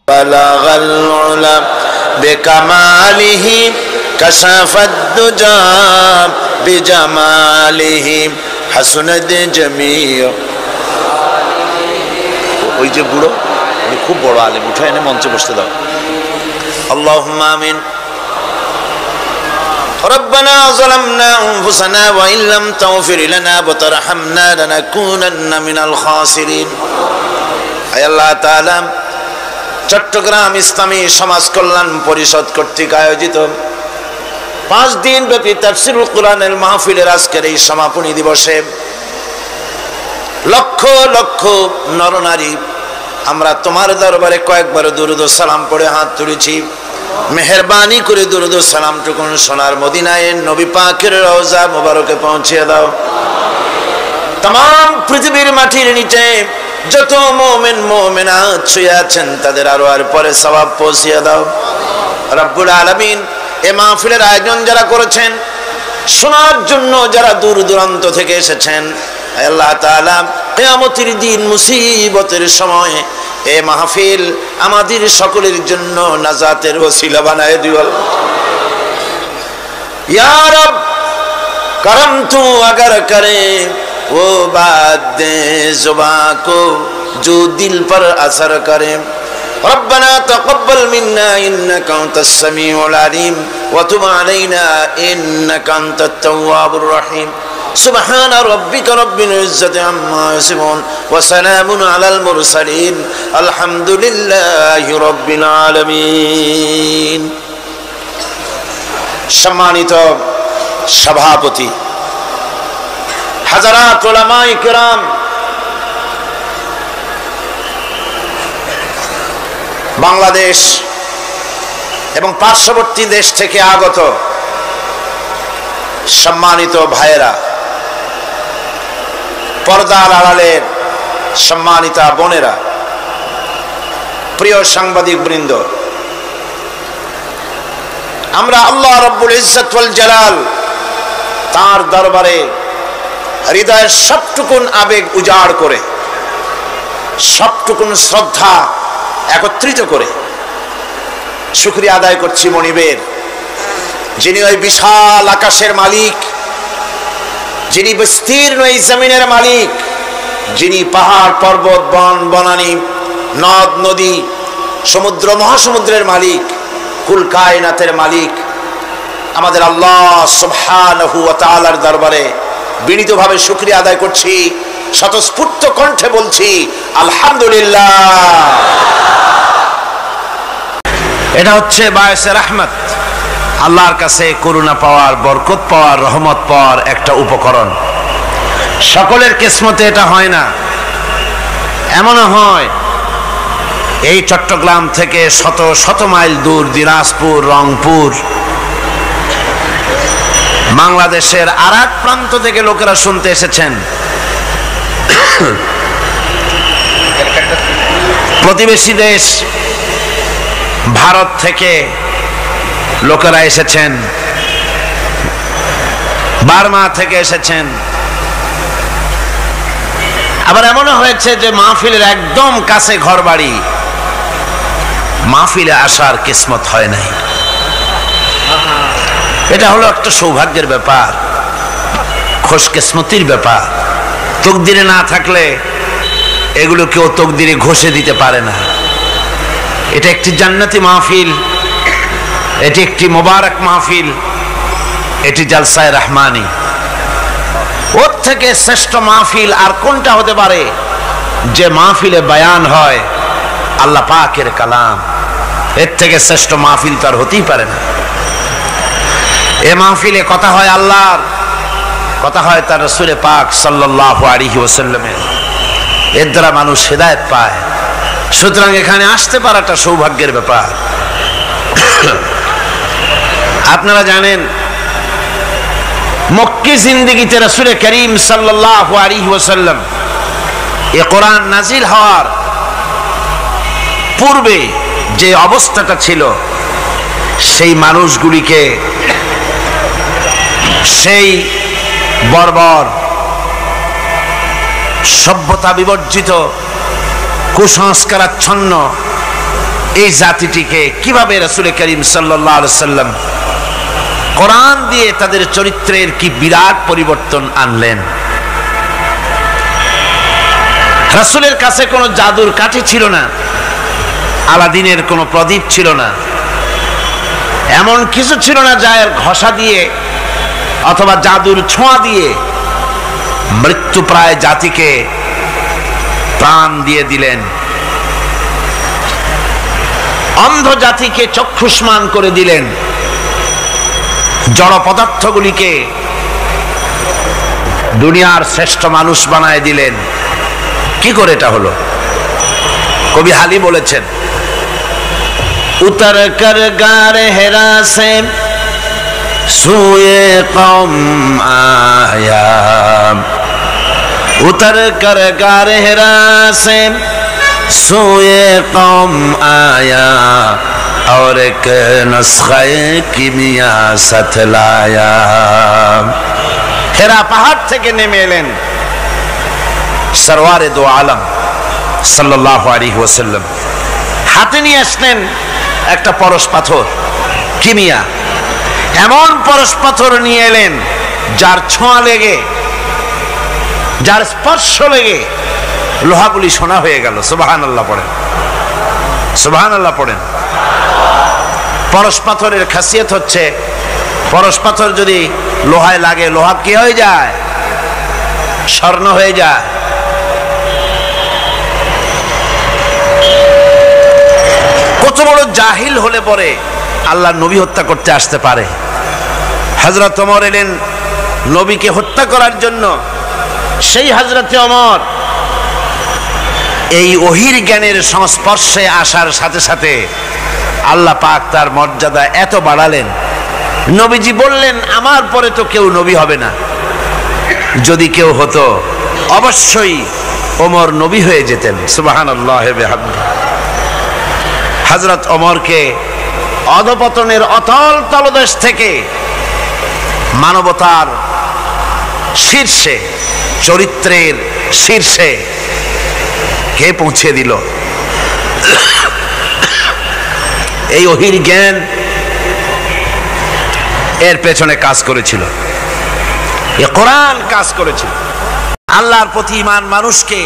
বালাগাল উলা বিকামালিহি কাশাফাদ দুজা বিজামালিহি হাসনাত জামিউ। ওই যে বুড়ো, উনি খুব বড় আলেম, উঠে এনে মঞ্চে বসতে দাও। আল্লাহুম্মা আমিন। ربنا ظلمنا أنفسنا وإن لم تغفر لنا وترحمنا لنكونن من الخاسرين। আয় আল্লাহ তাআলা, চট্টগ্রাম ইসলামী সমাজ কল্যাণ পরিষদ কর্তৃক আয়োজিত 5 দিন ব্যাপী তাফসীরুল কোরআনের মাহফিলের আজকের এই সমাপনী দিবসে লক্ষ লক্ষ নরনারী আমরা তোমার দরবারে কয়েকবার দুরূদ ও সালাম পড়ে হাত তুলেছি। মেহেরবানি করে দুরূদ ও সালামটুকুন সোনার মদিনায় নবী পাকের রওজা মুবারকে পৌঁছিয়ে দাও। तमाम পৃথিবীর মাটির নিচে যত মুমিন মুমিনাত শুয়ে আছেন তাদের আর পরে সওয়াব পৌঁছিয়ে দাও রব্বুল আলামিন। এই মাহফিলের আয়োজন যারা করেছেন, শোনার জন্য যারা দূর দূরান্ত থেকে এসেছেন, আল্লাহ তাআলা কিয়ামতের দিন মুসিবতের সময় এই মাহফিল আমাদের সকলের জন্য নাজাতের ওসিলা বানায় দিও। या रब करम तू अगर करे वो बात दे जुबां को जो दिल पर असर करे। रब्बना तक़ब्बल मिन्ना इन्नका अंतस समीउल अलीम व तुब अलैना इन्नका अंतत तव्वाबुर रहीम। सुब्हान रब्बिका रब्बिल इज्जति अम्मा यसिफून व सलामुन अलल मुरसलीन अल्हम्दुलिल्लाहि रब्बिल आलामीन। সম্মানিত সভাপতি, হাজারাত উলামায়ে কিরাম, বাংলাদেশ এবং পার্শ্ববর্তী দেশ থেকে আগত সম্মানিত ভাইয়েরা, পর্দার আড়ালের সম্মানিতা বোনেরা, প্রিয় সাংবাদিক বৃন্দ, আমরা আল্লাহ রব্বুল ইজ্জত ওয়াল জালাল তার দরবারে হৃদয়ের সবটুকুন আবেগ উজাড় করে, সবটুকুন শ্রদ্ধা একত্রিত করে শুকরিয়া আদায় করছি মনিবের, যিনি ওই বিশাল আকাশের মালিক, যিনি বিস্তীর্ণ এই জমিনের মালিক, যিনি পাহাড় পর্বত বন বনানী নদ নদী সমুদ্র মহাসমুদ্রের মালিক, কুল কায়নাতের মালিক। আমাদের আল্লাহ সুবহানাহু ওয়া তাআলার দরবারে বিনীতভাবে শুকরিয়া আদায় করছি, স্বতঃস্ফূর্ত কণ্ঠে বলছি আলহামদুলিল্লাহ। এটা হচ্ছে বায়সে রহমত, আল্লাহর কাছে করুণা পাওয়ার, বরকত পাওয়ার, রহমত পাওয়ার একটা উপকরণ। সকলের কিসমতে এটা হয় না। এমনও হয় এই চট্টগ্রাম থেকে শত শত মাইল দূর দিনাজপুর, রংপুর, বাংলাদেশের আর এক প্রান্ত থেকে লোকেরা শুনতে এসেছেন। প্রতিবেশী দেশ ভারত থেকে লোকেরা এসেছেন, বার্মা থেকে এসেছেন। আবার এমনও হয়েছে যে মাহফিলের একদম কাছে ঘর বাড়ি, মাহফিলে আসার কিসমত হয় নাই। এটা হলো একটা সৌভাগ্যের ব্যাপার, খুশকিসমতির ব্যাপার। তকদিরে না থাকলে এগুলো কেউ তকদিরে ঘষে দিতে পারে না। এটা একটি জান্নাতি মাহফিল, এটি একটি মোবারক মাহফিল, এটি জালসায়ে রহমানি। ওর থেকে শ্রেষ্ঠ মাহফিল আর কোনটা হতে পারে যে মাহফিলে বয়ান হয় আল্লাহ পাকের কালাম? এর থেকে শ্রেষ্ঠ মাহফিল তো আর হতেই পারে না। এ মাহফিলে কথা হয় আল্লাহর, কথা হয় তার রাসূল পাক সাল্লাল্লাহু আলাইহি ওয়াসাল্লামের। এর দ্বারা মানুষ হেদায়েত পায়। সুতরাং এখানে আসতে পারাটা সৌভাগ্যের ব্যাপার। আপনারা জানেন মক্কি জিন্দেগিতে রাসূল করিম সাল্লাল্লাহু আলাইহি ওয়াসাল্লাম এই কোরআন নাজিল হওয়ার পূর্বে যে অবস্থাটা ছিল, সেই মানুষগুলিকে সেই বর্বর সভ্যতা বিবর্জিত কুসংস্কারাচ্ছন্ন এই জাতিটিকে কিভাবে রাসূল করিম সাল্লাল্লাহু আলাইহি সাল্লাম কোরআন দিয়ে তাদের চরিত্রের কি বিরাট পরিবর্তন আনলেন। রাসূলের কাছে কোনো জাদুর কাঠি ছিল না, আলাদিনের কোনো প্রদীপ ছিল না, এমন কিছু ছিল না যার ঘষা দিয়ে অথবা জাদুর ছোঁয়া দিয়ে মৃত্যুপ্রায় জাতিকে প্রাণ দিয়ে দিলেন, অন্ধ জাতিকে চক্ষুষ্মান করে দিলেন, জড় পদার্থগুলিকে দুনিয়ার শ্রেষ্ঠ মানুষ বানায় দিলেন। কি করে এটা হলো? কবি হালি বলেছেন, উতর কর গারে হেরা সে সুয়ে কওম আয়া, উতর কর গারে হেরা সে সুয়ে কওম আয়া, और एक नुस्खे कीमिया साथ लाया। হেরা পাহাড় থেকে নেমে এলেন সরওয়ারে দো আলম সাল্লাল্লাহু আলাইহি ওয়াসাল্লাম, হাতে নিয়ে আসলেন একটা পরশ পাথর, কিমিয়া, এমন পরশ পাথর নিয়ে এলেন যার ছোঁয়া লেগে, যার স্পর্শ লেগে লোহাগুলি সোনা হয়ে গেল। সুবহানাল্লাহ পড়েন, সুবহানাল্লাহ পড়েন। পরশ পাথরের খাসিয়ত হচ্ছে, পরশ পাথর যদি লোহায় লাগে, লোহা কি হয়ে যায়? স্বর্ণ হয়ে যায়। কত বড় জাহিল হলে পরে আল্লাহ নবী হত্যা করতে আসতে পারে। হযরত ওমর এলেন নবীকে হত্যা করার জন্য। সেই হযরত ওমর এই ওহীর জ্ঞানের সংস্পর্শে আসার সাথে সাথে আল্লাহ পাক তার মর্যাদা এত বাড়ালেন, নবীজি বললেন আমার পরে তো কেউ নবী হবে না, যদি কেউ হতো অবশ্যই ওমর নবী হয়ে যেতেন। সুবহানাল্লাহ বিহামদিহি। হযরত ওমরকে অধপতনের অতল তলদেশ থেকে মানবতার শীর্ষে, চরিত্রের শীর্ষে কে পৌঁছে দিল? এই ওহীর জ্ঞান এর পেছনে কাজ করেছিল, এ কোরআন কাজ করেছিল। আল্লাহর প্রতি ঈমান মানুষকে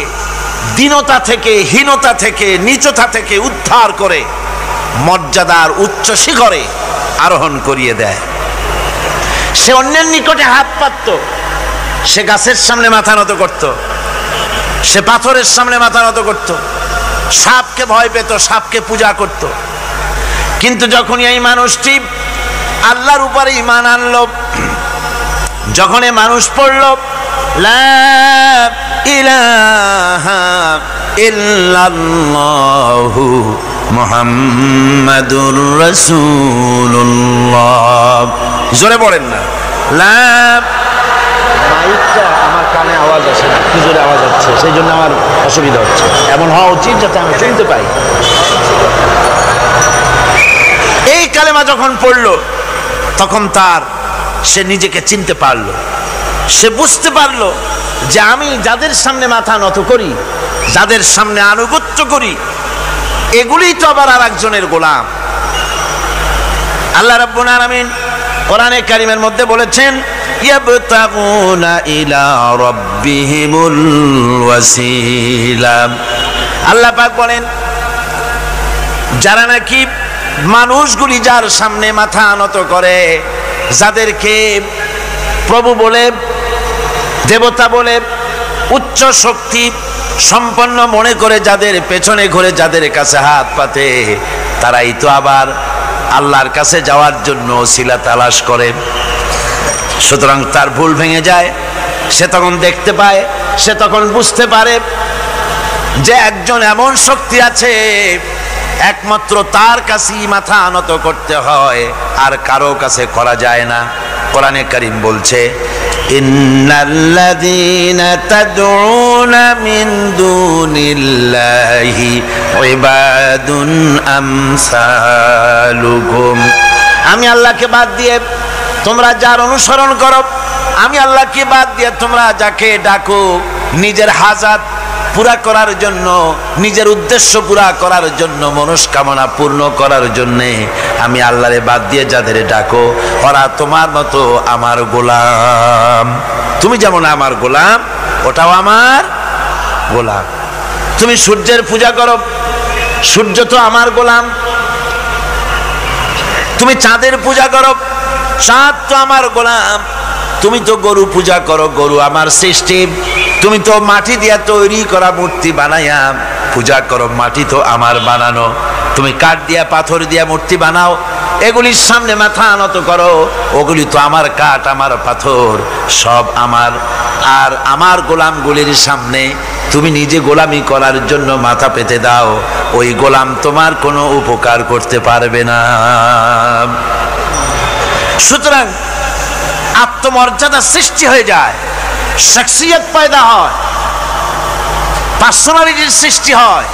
দীনতা থেকে, হীনতা থেকে, নীচতা থেকে উদ্ধার করে মর্যাদার উচ্চ শিখরে আরোহণ করিয়ে দেয়। সে অন্যের নিকটে হাত পাতত, সে গাছের সামনে মাথা নত করত, সে পাথরের সামনে মাথা নত করত, সাপকে ভয় পেত, সাপকে পূজা করত। কিন্তু যখন এই মানুষটি আল্লাহর উপরে ঈমান আনলো, যখন এই মানুষ পড়ল লা ইলাহা ইল্লাল্লাহু মুহাম্মাদুর রাসূলুল্লাহ, জোরে পড়েন না, লা, মাইকটা আমার কানে আওয়াজ আসে না, কি জোরে আওয়াজ হচ্ছে, সেই জন্য আমার অসুবিধা হচ্ছে। এমন হওয়া উচিত যাতে আমি শুনতে পাই। এই কালেমা যখন পড়ল তখন সে নিজেকে চিনতে পারল, সে বুঝতে পারল যে আমি যাদের সামনে মাথা নত করি, যাদের সামনে আনুগত্য করি, এগুলি তো আবার আরেকজনের গোলাম। আল্লাহ রাব্বুল আলামিন কোরআনে কারীমের মধ্যে বলেছেন, ইয়াবতাগুনা ইলা রাব্বিহিমুল ওয়াসিলা। আল্লাহ পাক বলেন, যারা নাকি মানুষগুলি যার সামনে মাথা নত করে, যাদেরকে প্রভু বলে, দেবতা বলে, উচ্চ শক্তি সম্পন্ন মনে করে যাদের পেছনে ঘুরে, যাদের কাছে হাত পাতে, তারাই তো আবার আল্লাহর কাছে যাওয়ার জন্য ওসিলা তালাশ করে। সুতরাং তার ভুল ভেঙে যায়, সে তখন দেখতে পায়, সে তখন বুঝতে পারে যে একজন এমন শক্তি আছে, একমাত্র তার কাছেই মাথা নত করতে হয়, আর কারো কাছে করা যায় না। কোরআনে কারীম বলছে, ইন্নাল্লাযীনা তাদউনা মিন দুনিল্লাহি ইবাদুন আমসালুকুম। আমি আল্লাহকে বাদ দিয়ে তোমরা যার অনুসরণ করো, আমি আল্লাহকে বাদ দিয়ে তোমরা যাকে ডাকো, নিজের হাজাত পুরা করার জন্য, নিজের উদ্দেশ্য পুরা করার জন্য, মনস্কামনা পূর্ণ করার জন্যে আমি আল্লাহরে বাদ দিয়ে যাদের ডাকো ওরা তোমার মতো আমার গোলাম। তুমি যেমন আমার গোলাম, ওটাও আমার গোলাম। তুমি সূর্যের পূজা করো, সূর্য তো আমার গোলাম। তুমি চাঁদের পূজা করো, চাঁদ তো আমার গোলাম। তুমি তো গরু পূজা করো, গরু আমার সৃষ্টি। তুমি তো মাটি দিয়া তৈরি করা মূর্তি বানাইয়া পূজা করো, মাটি তো আমার বানানো। তুমি কাঠ দিয়া পাথর দিয়া মূর্তি বানাও, এগুলির সামনে মাথা নত করো, ওগুলি তো আমার কাঠ আমার পাথর সব আমার। আর আমার গোলামগুলির সামনে তুমি নিজে গোলামি করার জন্য মাথা পেতে দাও, ওই গোলাম তোমার কোনো উপকার করতে পারবে না। সুতরাং আত্মমর্যাদা সৃষ্টি হয়ে যায়, শখসিয়ত পয়দা হয়, পার্সোনালিটির সৃষ্টি হয়।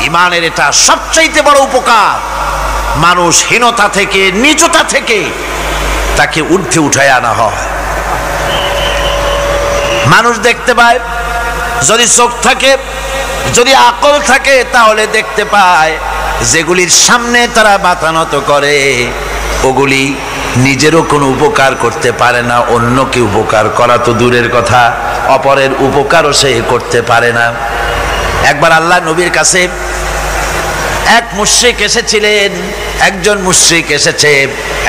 ইমানের এটা সবচাইতে বড় উপকার। মানুষ হীনতা থেকে, নীচতা থেকে তাকে ঊর্ধ্বে উঠায় আনা হয়। মানুষ দেখতে পায়, যদি চোখ থাকে, যদি আকল থাকে, তাহলে দেখতে পায় যেগুলির সামনে তারা মাথা নত করে ওগুলি নিজেরও কোনো উপকার করতে পারে না, অন্যকে উপকার করা তো দূরের কথা, অপরের উপকারও সে করতে পারে না। একবার আল্লাহ নবীর কাছে এক মুশরিক এসেছিলেন। একজন মুশরিক এসেছে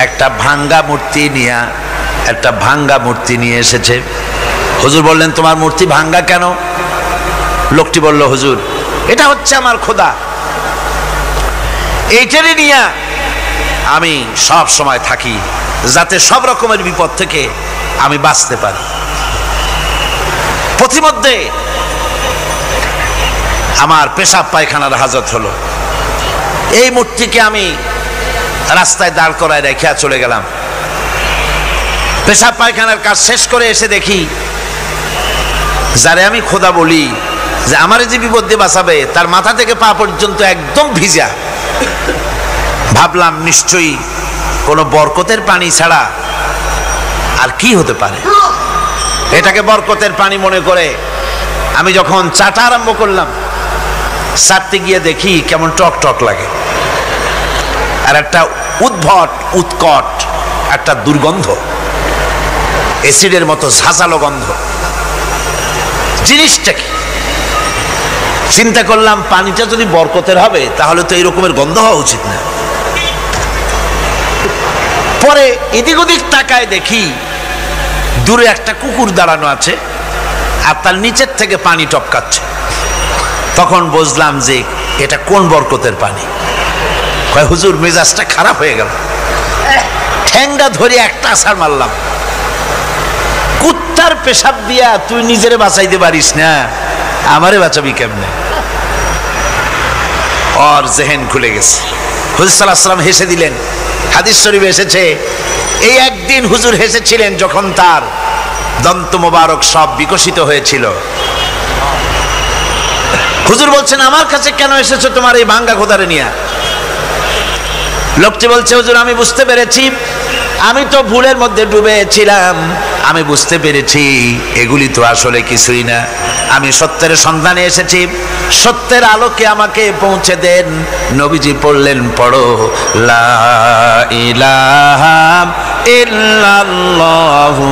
একটা ভাঙ্গা মূর্তি নিয়ে এসেছে। হুজুর বললেন, তোমার মূর্তি ভাঙ্গা কেন? লোকটি বলল, হুজুর এটা হচ্ছে আমার খোদা, এইটারই নিয়ে আমি সব সময় থাকি যাতে সব রকমের বিপদ থেকে আমি বাঁচতে পারি। প্রতিমধ্যে আমার পেশাব পায়খানার হাজত হলো, এই মূর্তিকে আমি রাস্তায় দাঁড় করায় রেখে চলে গেলাম। পেশাব পায়খানার কাজ শেষ করে এসে দেখি যারে আমি খোদা বলি, যে আমার যে বিপদ দিয়ে বাঁচাবে, তার মাথা থেকে পা পর্যন্ত একদম ভিজা। ভাবলাম নিশ্চয়ই কোনো বরকতের পানি ছাড়া আর কি হতে পারে। এটাকে বরকতের পানি মনে করে আমি যখন চাটা আরম্ভ করলাম, চাটতে গিয়ে দেখি কেমন টক টক লাগে, আর একটা উদ্ভট উৎকট একটা দুর্গন্ধ, অ্যাসিডের মতো ঝাঁঝালো গন্ধ। জিনিসটা কি? চিন্তা করলাম, পানিটা যদি বরকতের হবে তাহলে তো এই রকমের গন্ধ হওয়া উচিত না। পরে এদিক ওদিক তাকায় দেখি দূরে একটা কুকুর দাঁড়ানো আছে, আর তার নিচের থেকে পানি টপকাচ্ছে। তখন বুঝলাম যে এটা কোন বরকতের পানি। কয়, হুজুর মেজাজটা খারাপ হয়ে গেল, ঠ্যাংটা ধরে একটা আছাড় মারলাম। কুত্তার পেশাব দিয়া তুই নিজেরে বাঁচাইতে পারিস না, আমারে বাঁচাবি কেমনে? ওর জেহেন খুলে গেছে। হুজুর সাল্লাল্লাহু আলাইহি ওয়াসাল্লাম হেসে দিলেন। হাদিস শরীফে এসেছে, এই একদিন হুজুর হেসেছিলেন যখন তার দন্ত মোবারক সব বিকশিত হয়েছিল। হুজুর বলছেন, আমার কাছে কেন এসেছো তোমার এই ভাঙ্গা খোদারে নিয়ে? লোকটি বলছে, হুজুর আমি বুঝতে পেরেছি, আমি তো ভুলের মধ্যে ডুবেছিলাম, আমি বুঝতে পেরেছি এগুলি তো আসলে কিছুই না, আমি সত্যের সন্ধানে এসেছি, সত্যের আলোকে আমাকে পৌঁছে দেন। নবীজি পড়লেন, পড়ো লা ইলাহা ইল্লাল্লাহু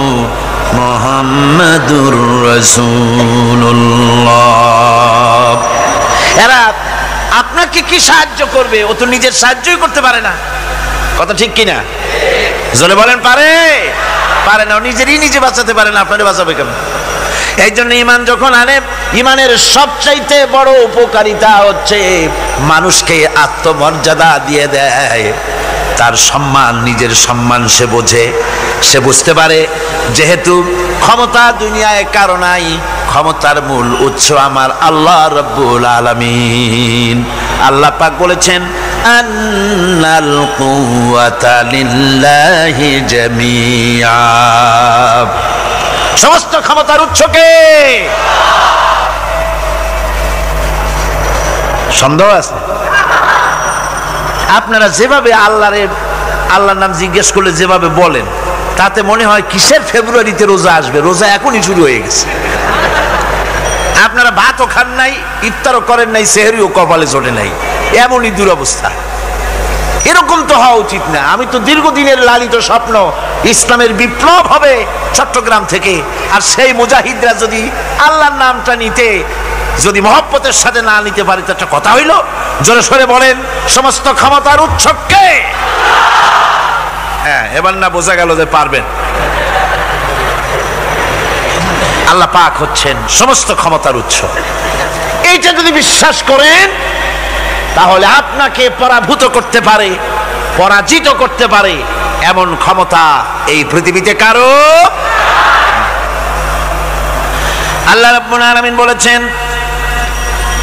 মুহাম্মাদুর রাসূলুল্লাহ। এরা আপনাকে কি সাহায্য করবে? ও তো নিজের সাহায্যই করতে পারে না। কথা ঠিক কিনা? জোরে বলেন, পারে না। নিজেরই নিজে বাঁচাতে পারে না, আপনারে বাঁচাবে কেন? এই জন্য ইমান যখন আনে, ইমানের সবচাইতে বড় উপকারিতা হচ্ছে মানুষকে আত্মমর্যাদা দিয়ে দেয়। তার সম্মান, নিজের সম্মান সে বোঝে, সে বুঝতে পারে যেহেতু ক্ষমতা দুনিয়ায় কারো নাই, ক্ষমতার মূল উৎস আমার আল্লাহ রাব্বুল আলামিন। আল্লাহ পাক বলেছেন, আন্নাল কুওয়াতা লিল্লাহি জামিআ, সমস্ত ক্ষমতার উৎস কে? সন্দেহ আছে? আপনারা যেভাবে আল্লাহর নাম জিজ্ঞেস করলে যেভাবে বলেন, তাতে মনে হয় কিসের ফেব্রুয়ারিতে রোজা আসবে, রোজা এখনই শুরু হয়ে গেছে। আপনারা আপনারা ভাতও খান নাই, ইফতারও করেন নাই, সেহরিও কপালে জোটে নাই, এমনই দুরবস্থা। এরকম তো হওয়া উচিত না। আমি তো দীর্ঘদিনের লালিত স্বপ্ন ইসলামের বিপ্লব হবে চট্টগ্রাম থেকে, আর সেই মুজাহিদরা যদি আল্লাহর নামটা নিতে যদি মহব্বতের সাথে না নিতে পারে তো একটা কথা হইল। জোরে সরে বলেন, সমস্ত ক্ষমতার উৎস কে? হ্যাঁ, এবার না বোঝা গেল যে পারবেন। আল্লাহ পাক হচ্ছেন সমস্ত ক্ষমতার উৎস। এইটা যদি বিশ্বাস করেন তাহলে আপনাকে পরাভূত করতে পারে, পরাজিত করতে পারে এমন ক্ষমতা এই পৃথিবীতে কারো। আল্লাহ রাব্বুল আলামিন বলেছেন,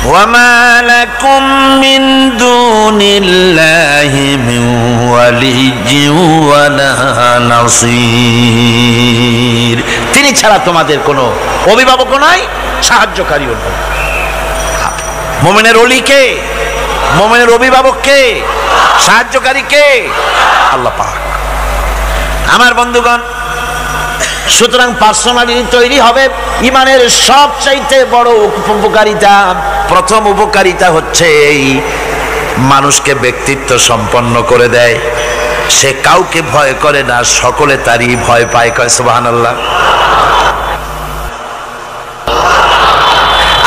ওয়ামা লাকুম মিন দুনিল্লাহি মিন ওয়ালিয়্যিন ওয়ালা নাসীর। তিনি ছাড়া তোমাদের কোনো অভিভাবকও নাই, সাহায্যকারীও নাই। মুমিনের ওলি কে? মুমিনের অভিভাবক কে? সাহায্যকারী কে? আল্লাহ পাক। আমার বন্ধুগণ, সুতরাং পার্সোনালিটি তৈরি হবে। ইমানের সবচাইতে বড় উপকারিতা, প্রথম উপকারিতা হচ্ছে এই মানুষকে ব্যক্তিত্ব সম্পন্ন করে দেয়। সে কাউকে ভয় করে না, সকলে তারই ভয় পায়। কয় সুবহানাল্লাহ।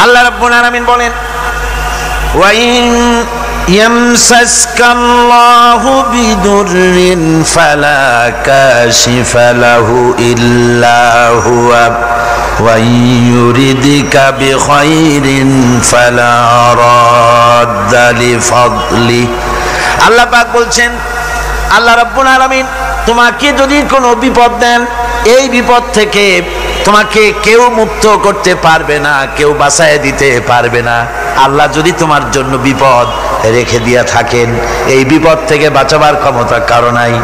আল্লাহ রাব্বুল আলামিন বলেন, ওয়াইন ইয়ামসাসকাল্লাহু বিদুররিন ফালা কাশিফা লাহু ইল্লা হুয়া ওয়া ইউরিদিকা বিখাইরিন ফালা রাদ্দা লিফাদলি। আল্লাহ পাক বলছেন, আল্লাহ রাব্বুল আলামিন তোমাকে যদি কোনো বিপদ দেন, এই বিপদ থেকে তোমাকে কেউ মুক্ত করতে পারবে না, কেউ বাঁচায় দিতে পারবে না। আল্লাহ যদি তোমার জন্য বিপদ রেখে দিয়া থাকেন, এই বিপদ থেকে বাঁচাবার ক্ষমতা কারো নাই।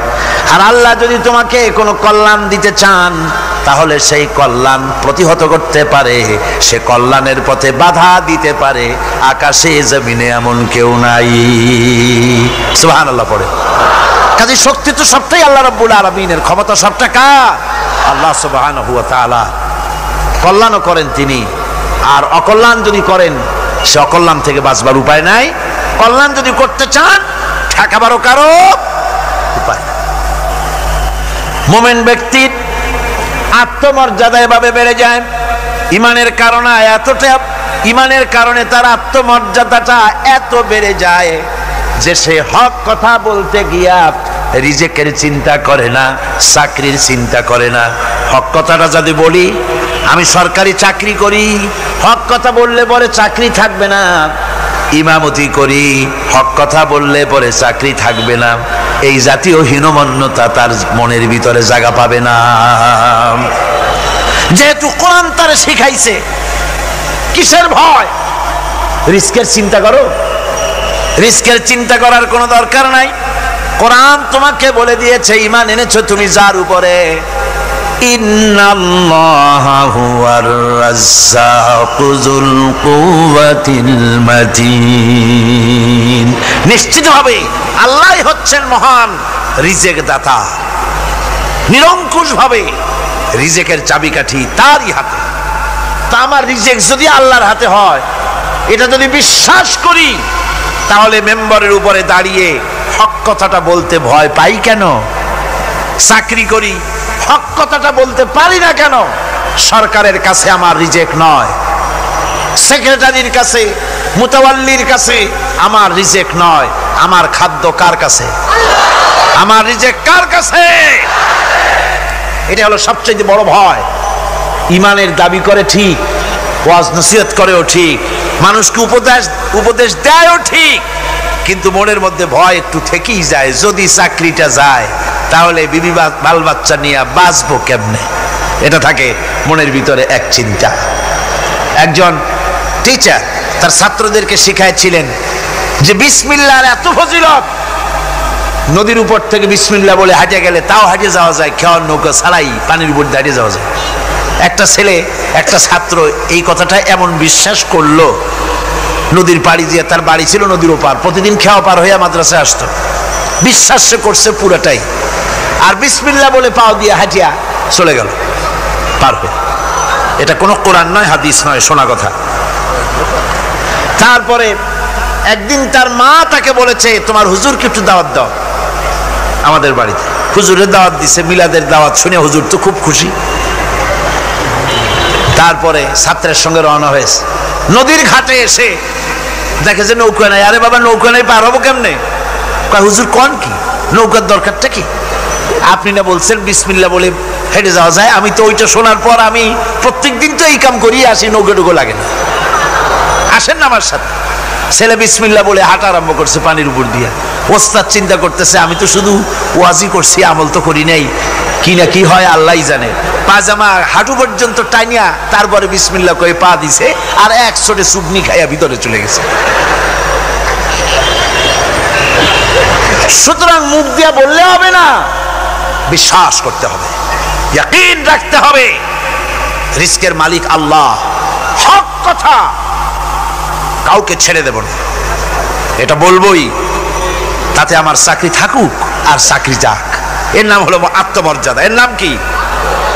আর আল্লাহ যদি তোমাকে কোনো কল্যাণ দিতে চান, তাহলে সেই কল্যাণ প্রতিহত করতে পারে, সে কল্যাণের পথে বাধা দিতে পারে। আকাশে জমিনে এমন কেউ নাই। সুবহানাল্লাহ পড়ে। কাজে শক্তি তো সবটাই আল্লাহ রাব্বুল আলামিনের, ক্ষমতা সবটা কার? আল্লাহ সুবহানাহু ওয়া তাআলা। কল্যাণও করেন তিনি, আর অকল্যাণ যদি করেন সে অকল্যাণ থেকে বাঁচবার উপায় নাই। কল্যাণ যদি করতে চান ঠেকাবারও কারো উপায়। মুমিন ব্যক্তির আত্মমর্যাদা এভাবে বেড়ে যায় ইমানের কারণে। ইমানের কারণে তার আত্মমর্যাদাটা এত বেড়ে যায় যে সে হক কথা বলতে গিয়া রিজেকের চিন্তা করে না, চাকরির চিন্তা করে না। হক কথাটা যদি বলি, আমি সরকারি চাকরি করি, হক কথা বললে পরে চাকরি থাকবে না। ইমামতি করি, হক কথা বললে পরে চাকরি থাকবে না। এই জাতীয় হীনমন্যতা তার মনের ভিতরে জায়গা পাবে না। যেহেতু কোরআন তারে শিখাইছে, কিসের ভয়? রিস্কের চিন্তা করো। রিস্কের চিন্তা করার কোনো দরকার নাই। কোরআন তোমাকে বলে দিয়েছে, ঈমান এনেছো তুমি যার উপরে, ইন্নাল্লাহা হুয়ার রাজ্জাকু যুল কুওয়াতিল মাতিন। নিশ্চিতভাবে আল্লাহই হচ্ছেন মহান রিজেক দাতা। নিরঙ্কুশভাবে রিজেকের চাবিকাঠি তারই হাতে। তা আমার রিজেক যদি আল্লাহর হাতে হয়, এটা যদি বিশ্বাস করি, তাহলে মেম্বারের উপরে দাঁড়িয়ে হক কথাটা বলতে ভয় পাই কেন? চাকরি করি, হক কথাটা বলতে পারি না কেন? সরকারের কাছে আমার রিজেক নয়, সেক্রেটারির কাছে, মুতাওয়াল্লির কাছে আমার রিজেক নয়। আমার খাদ্য কার কাছে? আমার রিজেক কার কাছে? এটা হলো সবচেয়ে বড় ভয়। ইমানের দাবি করে ঠিক, ওয়াজ নসিহত করেও ঠিক, মানুষকে উপদেশ দেয়ও ঠিক, কিন্তু মনের মধ্যে ভয় একটু থেকেই যায়। যদি চাকরিটা যায় তাহলে বিবি বাল বাচ্চা নিয়ে বাঁচবো কেমনে, এটা থাকে মনের ভিতরে এক চিন্তা। একজন টিচার তার ছাত্রদেরকে শিখাইছিলেন যে বিসমিল্লাহর এত ফজিলত, নদীর উপর থেকে বিসমিল্লাহ বলে হাঁটে গেলে তাও হাঁটে যাওয়া যায়, খেওয়ার নৌকা ছাড়াই পানির উপর হাঁটে যাওয়া যায়। একটা ছেলে, একটা ছাত্র এই কথাটা এমন বিশ্বাস করলো, নদীর পাড়ি দিয়ে, তার বাড়ি ছিল নদীর ওপার, প্রতিদিন খেওয়া পার হইয়া মাদ্রাসায় আসতো। বিশ্বাস সে করছে পুরাটাই, আর বিসমিল্লাহ বলে পাও দিয়ে হাঁটিয়া চলে গেল পার হয়ে। এটা কোনো কোরআন নয়, হাদিস নয়, শোনা কথা। তারপরে একদিন তার মা তাকে বলেছে, তোমার হুজুরকে একটু দাওয়াত দাও আমাদের বাড়িতে। হুজুরের দাওয়াত দিছে, মিলাদের দাওয়াত শুনে হুজুর তো খুব খুশি। তারপরে ছাত্রের সঙ্গে রওনা হয়েছে। নদীর ঘাটে এসে দেখে যে নৌকা নাই। আরে বাবা, নৌকা নাই, পার হবো কেমনে? হুজুর কোন কি, নৌকার দরকারটা কি? আপনি না বলছেন বিসমিল্লাহ বলে হেঁটে যাওয়া যায়। আমি তো ওইটা শোনার পর আমি প্রত্যেক দিন তো এই কাম করিয়ে আসি, নৌকা টুকু লাগে না। আসেন না আমার সাথে। ছেলে বিসমিল্লাহ বলে হাঁটা আরম্ভ করছে পানির উপর দিয়া। ওস্তাদ চিন্তা করতেছে, আমি তো শুধু ওয়াজি করছি, আমল তো করি নাই, কি না কি হয় আল্লাহই জানে। পাজামা হাঁটু পর্যন্ত টাইনিয়া তারপরে বিসমিল্লাহ কয়ে পা দিছে, আর এক ছোটে চুবনি খাইয়া ভিতরে চলে গেছে। সুতরাং মুখ দিয়া বললে হবে না, বিশ্বাস করতে হবে, ইয়াকিন রাখতে হবে রিস্কের মালিক আল্লাহ। হক কথা, কাউকে ছেড়ে দেব না, এটা বলবোই, তাতে আমার চাকরি থাকুক আর চাকরি যাক। এর নাম হলো আত্মমর্যাদা। এর নাম কি?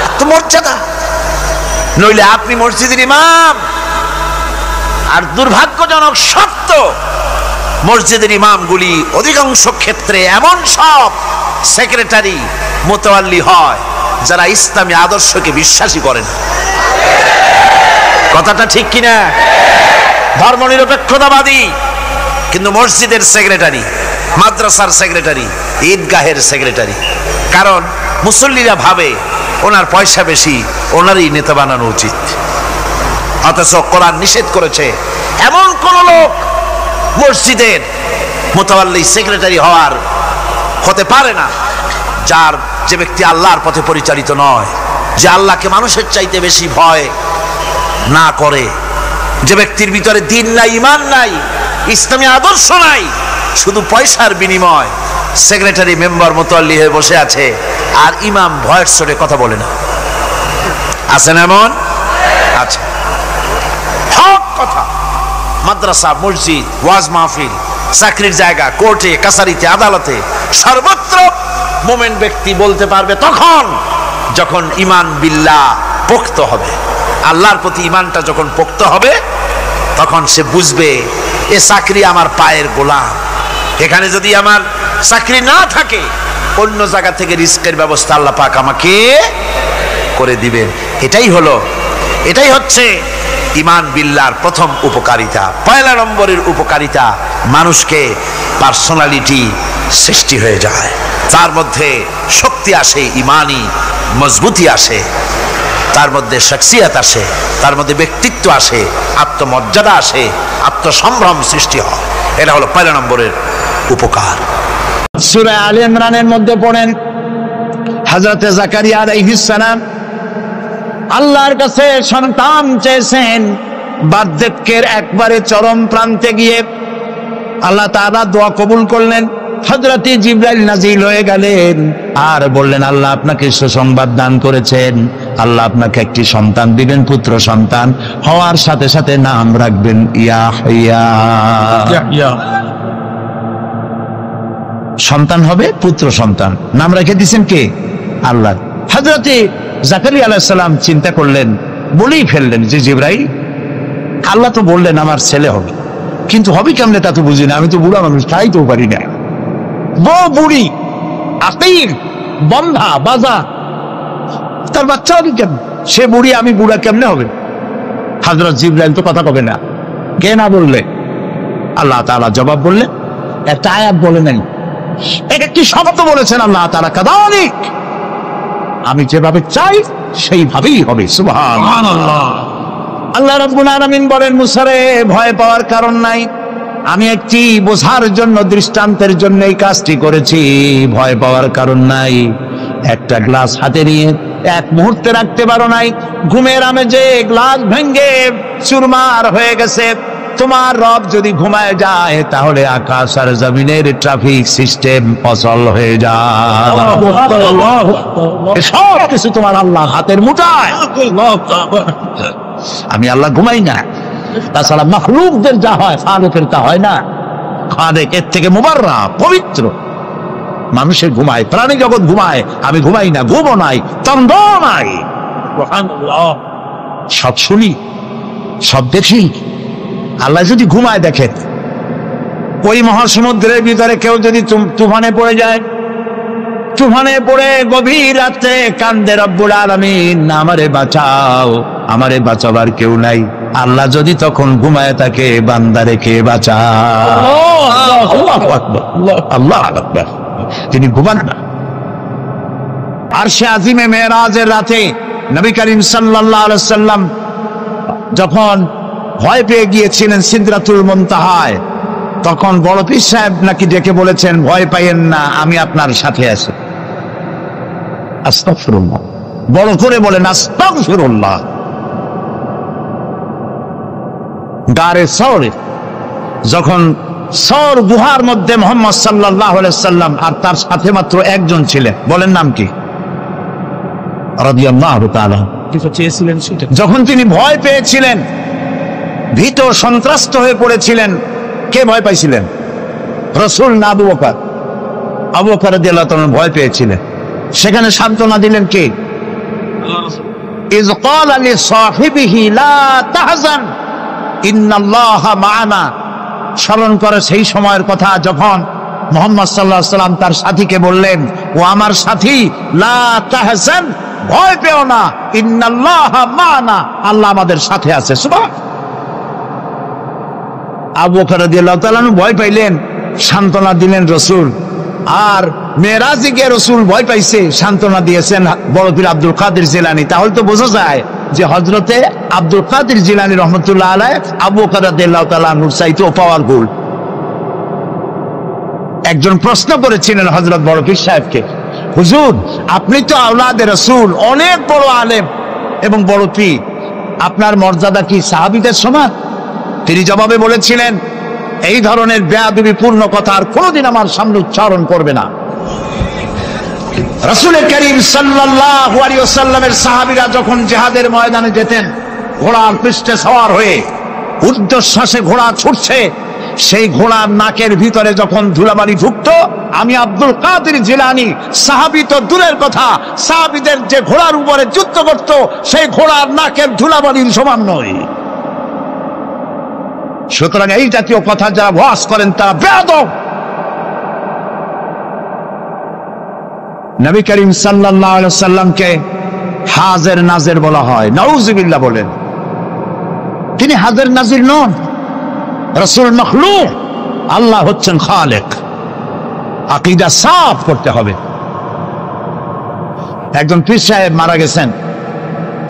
আত্মমর্যাদা। নইলে আপনি মসজিদের ইমাম, আর দুর্ভাগ্যজনক সত্য, মসজিদের ইমামগুলি অধিকাংশ ক্ষেত্রে এমন সব সেক্রেটারি মোতাওয়াল্লি হয় যারা ইসলামী আদর্শকে বিশ্বাসী করেন। কথাটা ঠিক কিনা? ধর্মনিরপেক্ষতাবাদী, কিন্তু মসজিদের সেক্রেটারি, মাদ্রাসার সেক্রেটারি, ঈদগাহের সেক্রেটারি। কারণ মুসল্লিরা ভাবে ওনার পয়সা বেশি, ওনারই নেতা বানানো উচিত। অথচ কোরআন নিষেধ করেছে এমন কোন লোক মসজিদের মোতাওয়াল্লি সেক্রেটারি হতে পারে না যে ব্যক্তি আল্লাহর পথে পরিচালিত নয়, যে আল্লাহকে মানুষের চাইতে বেশি ভয় না করে, যে ব্যক্তির ভিতরে দ্বীন নাই, ঈমান নাই, ইসলামী আদর্শ নাই, শুধু পয়সার বিনিময় সেক্রেটারি মেম্বার মোতাওয়াল্লি হয়ে বসে আছে, আর ইমাম ভয়ের চড়ে কথা বলে না। আছেন এমন? আচ্ছা, হক কথা, মাদ্রাসা, মসজিদ, ওয়াজ মাহফিল, চাকরির জায়গা, কোর্টে, কাছারিতে, আদালতে, সর্বত্র মুমিন ব্যক্তি বলতে পারবে তখন যখন ঈমান বিল্লাহ পোক্ত হবে। আল্লাহর প্রতি ঈমানটা যখন পোক্ত হবে, তখন সে বুঝবে এ চাকরি আমার পায়ের গোলাম। এখানে যদি আমার চাকরি না থাকে, অন্য জায়গা থেকে রিস্কের ব্যবস্থা আল্লাহ পাক আমাকে করে দিবেন। এটাই হচ্ছে ঈমান বিল্লাহর প্রথম উপকারিতা। পয়লা নম্বরের উপকারিতা, মানুষকে পার্সোনালিটি সৃষ্টি হয়ে যায়, তার মধ্যে শক্তি আসে, ঈমানি মজবুতি আসে, তার মধ্যে শখসিয়ত আসে, তার মধ্যে ব্যক্তিত্ব আসে, আত্মমর্যাদা আসে, আত্মসম্ভ্রম সৃষ্টি হয়। এটা হলো পয়লা নম্বরের উপকার। সূরা আলে ইমরানের মধ্যে পড়েন, হযরত জাকারিয়া আলাইহিস সালাম আল্লাহর কাছে সন্তান চেয়েছেন। বার্ধক্যের একবারে চরম প্রান্তে গিয়ে আল্লাহ তাআলা দোয়া কবুল করলেন। হযরত জিবরাইল নাজিল হয়ে গেলেন আর বললেন, আল্লাহ আপনাকে সুসংবাদ দান করেছেন, আল্লাহ আপনাকে একটি সন্তান দিবেন, পুত্র সন্তান। হওয়ার সাথে সাথে নাম রাখবেন ইয়াহইয়া। সন্তান হবে, পুত্র সন্তান, নাম রেখে দিয়েছেন কে? আল্লাহ। হযরত জাকারিয়া আলাইহিস সালাম চিন্তা করলেন, বলেই ফেললেন যে জিবরাইল, আল্লাহ তো বললেন আমার ছেলে হবে, কিন্তু হবে কেমনে তা তো বুঝি না, আমি তো বুড়া মানুষ, তাই তো পারি না। বুড়ি আকির বন্ধা বাজা, তার বাচ্চা হবে কেন? সে বুড়ি, আমি বুড়া, কেমনে হবে? হযরত জিবরাইল তো কথা কবে না, কে না বললে? আল্লাহ তাআলা জবাব বললেন, একটা আয়াত বলে নাই, একটি শব্দ বলেছেন আল্লাহ তাআলা, কাদালিক, আমি যেভাবে চাই সেইভাবেই হবে। সুবহানাল্লাহ। আল্লাহ রাব্বুল আলামিন বলেন, মুসা রে, ভয় পাওয়ার কারণ নাই, আমি একটি বোঝার জন্য, দৃষ্টান্তের জন্য এই কাজটি করেছি, ভয় পাওয়ার কারণ নাই। একটা গ্লাস হাতে নিয়ে এক মুহূর্তে রাখতে পারো নাই, ঘুমের আমেজে গ্লাস ভেঙে চুরমার হয়ে গেছে। তোমার রব যদি ঘুমায় যায়, তাহলে আকাশ আর জমিনের ট্রাফিক সিস্টেম অচল হয়ে যায়। সব কিছু তোমার আল্লাহ হাতের মুঠায়। আমি আল্লাহ ঘুমাই না, তাছাড়া মাখলুকদের যা হয় খালেকের তা হয় না। খালেক এর থেকে মুবাররা, পবিত্র। মানুষের ঘুমায়, প্রাণী জগৎ ঘুমায়, আমি ঘুমাই না, ঘুমও নাই, তন্দ নাই। সব শুনি, সব দেখি, আল্লাহ যদি ঘুমায় দেখেন, ওই মহাসমুদ্রের ভিতরে কেউ যদি তুফানে পড়ে যায়, তুফানে পড়ে গভীর রাতে কান্দে রব্বুল আলামিন আমারে বাঁচাও, আমারে বাঁচাবার কেউ নাই, আল্লাহ যদি তখন ঘুমায় থাকে বান্দারে কে বাঁচাও? আল্লাহু আকবার, আল্লাহু আকবার। তিনি ঘুমান না। আরশে আজিমে মেরাজের রাতে নবী করিম সাল্লাল্লাহু আলাইহি ওয়াসাল্লাম যখন ভয় পেয়ে গিয়েছিলেন সিদরাতুল মুনতাহায়, তখন বড় পীর সাহেব নাকি ডেকে বলেছেন, ভয় পাইয়েন না, আমি আপনার সাথে আছি। আস্তাগফিরুল্লাহ, বড় করে বলেন আস্তাগফিরুল্লাহ। গারে সওরে যখন সওর গুহার মধ্যে মুহাম্মদ সাল্লাল্লাহু আলাইহি সাল্লাম আর তার সাথে মাত্র একজন ছিলেন, বলেন নাম কি? রাদিয়াল্লাহু তাআলা। যখন তিনি ভয় পেয়েছিলেন, ভীত সন্ত্রস্ত হয়ে পড়েছিলেন, কে ভয় পাইছিলেন? রাসূল না আবু বকর? আবু বকর রাদিয়াল্লাহু তাআলা ভয় পেয়েছিলেন। সেখানে সান্ত্বনা দিলেন কে? ইয ক্বালা লিসাহিবিহি লা তাহজান ইন্নাল্লাহা মা'ানা। স্মরণ করে সেই সময়ের কথা যখন মুহাম্মদ সাল্লাল্লাহু আলাইহি সাল্লাম তার সাথীকে বললেন, ও আমার সাথী, লা তাহজান, ভয় পেও না, ইন্নাল্লাহা মা'ানা, আল্লাহ আমাদের সাথে আছে। সুবহান। আবু বকর রাদিয়াল্লাহু তাআলা ভয় পাইলেন, সান্ত্বনা দিলেন রাসূল। আর মেরাজে গিয়ে রাসূল ভয় পাইছে, সান্ত্বনা দিয়েছেন বড় পীর আব্দুল কাদের জিলানী। তাহলে তো বোঝা যায় যে হযরতে আব্দুল কাদের জিলানী রহমাতুল্লাহ আলাইহি আবু বকর রাদিয়াল্লাহু তাআলা আনহুর চাইতেও পাওয়ারফুল। একজন প্রশ্ন করেছিলেন হযরত বড় পীর সাহেবকে, হুজুর আপনি তো আওলাদে রাসূল, অনেক বড় আলেম এবং বড় পীর, আপনার মর্যাদা কি সাহাবীদের সমান? তিনি জবাবে বলেছিলেন, এই ধরনের বেয়াদবিপূর্ণ কথা আর কোনোদিন আমার সামনে উচ্চারণ করবে না। রাসূল করিম সাল্লাল্লাহু আলাইহি ওয়াসাল্লামের সাহাবীরা যখন জিহাদের ময়দানে যেতেন, ঘোড়ার পৃষ্ঠে সওয়ার হয়ে ঊর্ধ্বশ্বাসে ঘোড়া ছুটছে, সেই ঘোড়ার নাকের ভিতরে যখন ধুলাবালি ঢুকতো, আমি আব্দুল কাদের জিলানী, সাহাবী তো দূরের কথা, সাহাবীদের যে ঘোড়ার উপরে যুদ্ধ করত, সেই ঘোড়ার নাকের ধুলাবালির সমান নয়। সুতরাং এই জাতীয় কথা যারা ওয়াজ করেন তারা বেয়াদব। নবী করিম সাল্লাল্লাহু আলাইহি ওয়াসাল্লামকে হাজির নাজির বলা হয়, নাউযুবিল্লাহ বলেন। তিনি হাজির নাজির নন, রাসূল মাখলুক, আল্লাহ হচ্ছেন খালেক। আকীদা সাফ করতে হবে। একজন পীর সাহেব মারা গেছেন,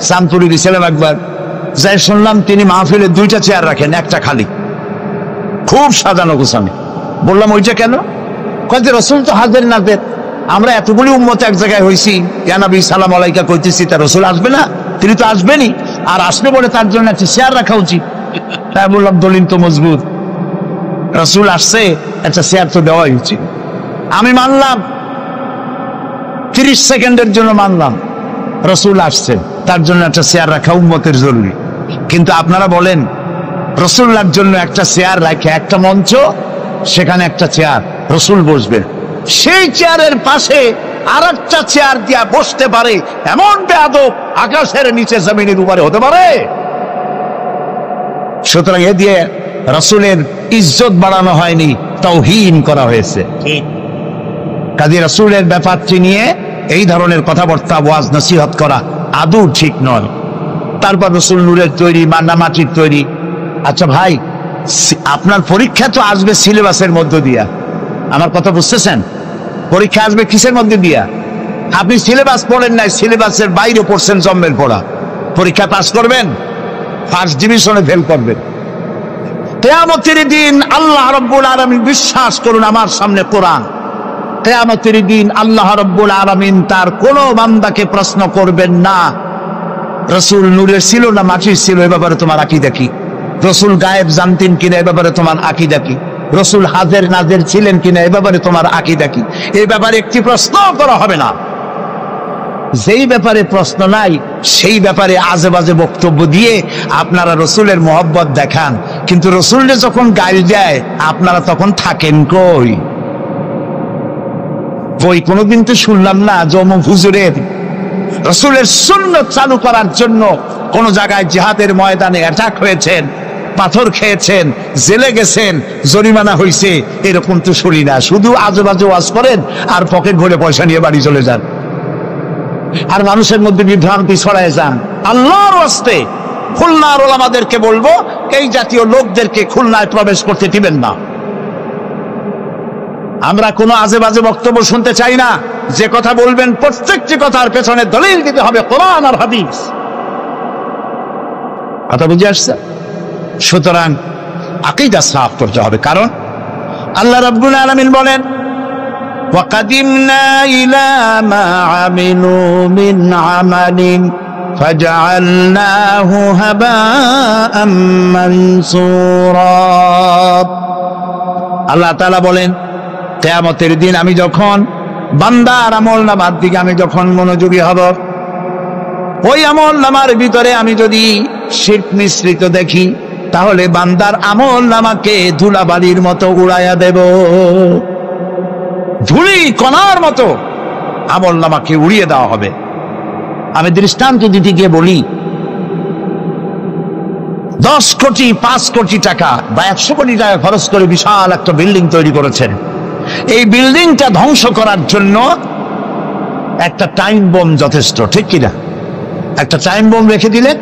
চাঁদপুরে ছিলাম একবার, যাই শুনলাম তিনি মাহফিলে 2টা চেয়ার রাখেন, একটা খালি, খুব সাজানো গোছানো। বললাম ওইটা কেন? কয় যে রাসূল তো হাজির নাজির, আমরা এতগুলি উম্মত এক জায়গায় হইছি, ইয়া নবী সালাম আলাইকা কইতেছি, তা রাসূল আসবে না? তিনি তো আসবেনই, আর আসবে বলে তার জন্য একটা চেয়ার রাখা উচিত। তাই বললাম দলিল তো মজবুত, রাসূল আসছে, একটা চেয়ার তো দেওয়াই উচিত। আমি মানলাম, 30 সেকেন্ডের জন্য মানলাম, রাসূল আসছে, তার জন্য একটা চেয়ার রাখা উম্মতের জরুরি। কিন্তু আপনারা বলেন, রাসূলুল্লাহর জন্য একটা চেয়ার রাখে, একটা মঞ্চ, সেখানে একটা চেয়ার, রাসূল বসবেন, সেই চেয়ারের পাশে আরেকটা চেয়ার দিয়া বসতে পারে এমন বেয়াদব আকাশের নিচে জমিনের উপরে হতে পারে? সুতরাং এ দিয়ে রাসূলের ইজ্জত বাড়ানো হয়নি, তাওহীন করা হয়েছে। কাজী রাসূলের ব্যাপারটি নিয়ে এই ধরনের কথাবার্তা, ওয়াজ নসিহত করা আদৌ ঠিক নয়। তারপর রাসূল নূরের তৈরি, মান্না মাটির তৈরি। আচ্ছা ভাই, আপনার পরীক্ষা তো আসবে সিলেবাসের মধ্য দিয়া, আমার কথা বুঝতেছেন? পরীক্ষা আসবে কিসের মধ্যে দিয়া? আপনি সিলেবাস পড়েন নাই, সিলেবাসের বাইরে পড়ছেন, জম্মের পড়া। পরীক্ষা পাস করবেন, ফার্স্ট ডিভিশনে ফেল করবেন। কিয়ামতের দিন আল্লাহ রাব্বুল আলামিন, বিশ্বাস করুন আমার সামনে কোরআন, কিয়ামতের দিন আল্লাহ রাব্বুল আলামিন তার কোন বান্দাকে প্রশ্ন করবেন না, রাসূল নূরের ছিল না মাটির ছিল, এ ব্যাপারে তোমার আকীদা কি? রাসূল গায়েব জানতেন কিনা, এ ব্যাপারে তোমার আকীদা কি? রাসূল হাজির নাজির ছিলেন কিনা, এ ব্যাপারে তোমার আকীদা কি? এই ব্যাপারে একটি প্রশ্ন করা হবে না। যেই ব্যাপারে প্রশ্ন নাই, সেই ব্যাপারে আজে বাজে বক্তব্য দিয়ে আপনারা রাসূলের মহব্বত দেখান, কিন্তু রাসূলকে যখন গালি দেয় আপনারা তখন থাকেন কই? বই কোনোদিন তো শুনলাম না যে অমুক হুজুরের রাসূলের সুন্নাত চালু করার জন্য কোন জায়গায় জিহাদের ময়দানে অ্যাটাক হয়েছেন, পাথর খেয়েছেন, জেলে গেছেন, জরিমানা হয়েছে, এরকম তো শুনি না। শুধু আজেবাজে ওয়াজ করেন আর পকেট ভরে পয়সা নিয়ে বাড়ি চলে যান, আর মানুষের মধ্যে বিভ্রান্তি ছড়ায় যান। আল্লাহর ওয়াস্তে খুলনার ওলামাদেরকে বলবো, এই জাতীয় লোকদেরকে খুলনায় প্রবেশ করতে দিবেন না। আমরা কোনো আজেবাজে বক্তব্য শুনতে চাই না। যে কথা বলবেন প্রত্যেকটি কথার পেছনে দলিল দিতে হবে, কোরআন আর হাদিস। কথা বুঝে আসছে? সুতরাং আকীদা সাফ করতে হবে। কারণ আল্লাহ রাব্বুল আলামিন বলেন, ওয়াকাদিমনা ইলা মা আমিলু মিন আমালিন ফাজআলনাহু হাবাআম মানসুরা। আল্লাহ তাআলা বলেন, কিয়ামতের দিন আমি যখন বান্দার আমলনামার দিকে আমি যখন মনোযোগী হব, ওই আমলনামার ভিতরে আমি যদি শিরক মিশ্রিত দেখি, তাহলে বান্দার আমলনামাকে ধুলাবালির মতো উড়াইয়া দেব। ধুলি কণার মতো আমলনামাকে উড়িয়ে দেওয়া হবে। আমি দৃষ্টান্ত দিতে গিয়ে বলি, 10 কোটি 5 কোটি টাকা বা 100 কোটি টাকা খরচ করে বিশাল একটা বিল্ডিং তৈরি করেছেন। এই বিল্ডিংটা ধ্বংস করার জন্য একটা টাইম বোম যথেষ্ট, ঠিক কিনা? একটা টাইম বোম রেখে দিলেন,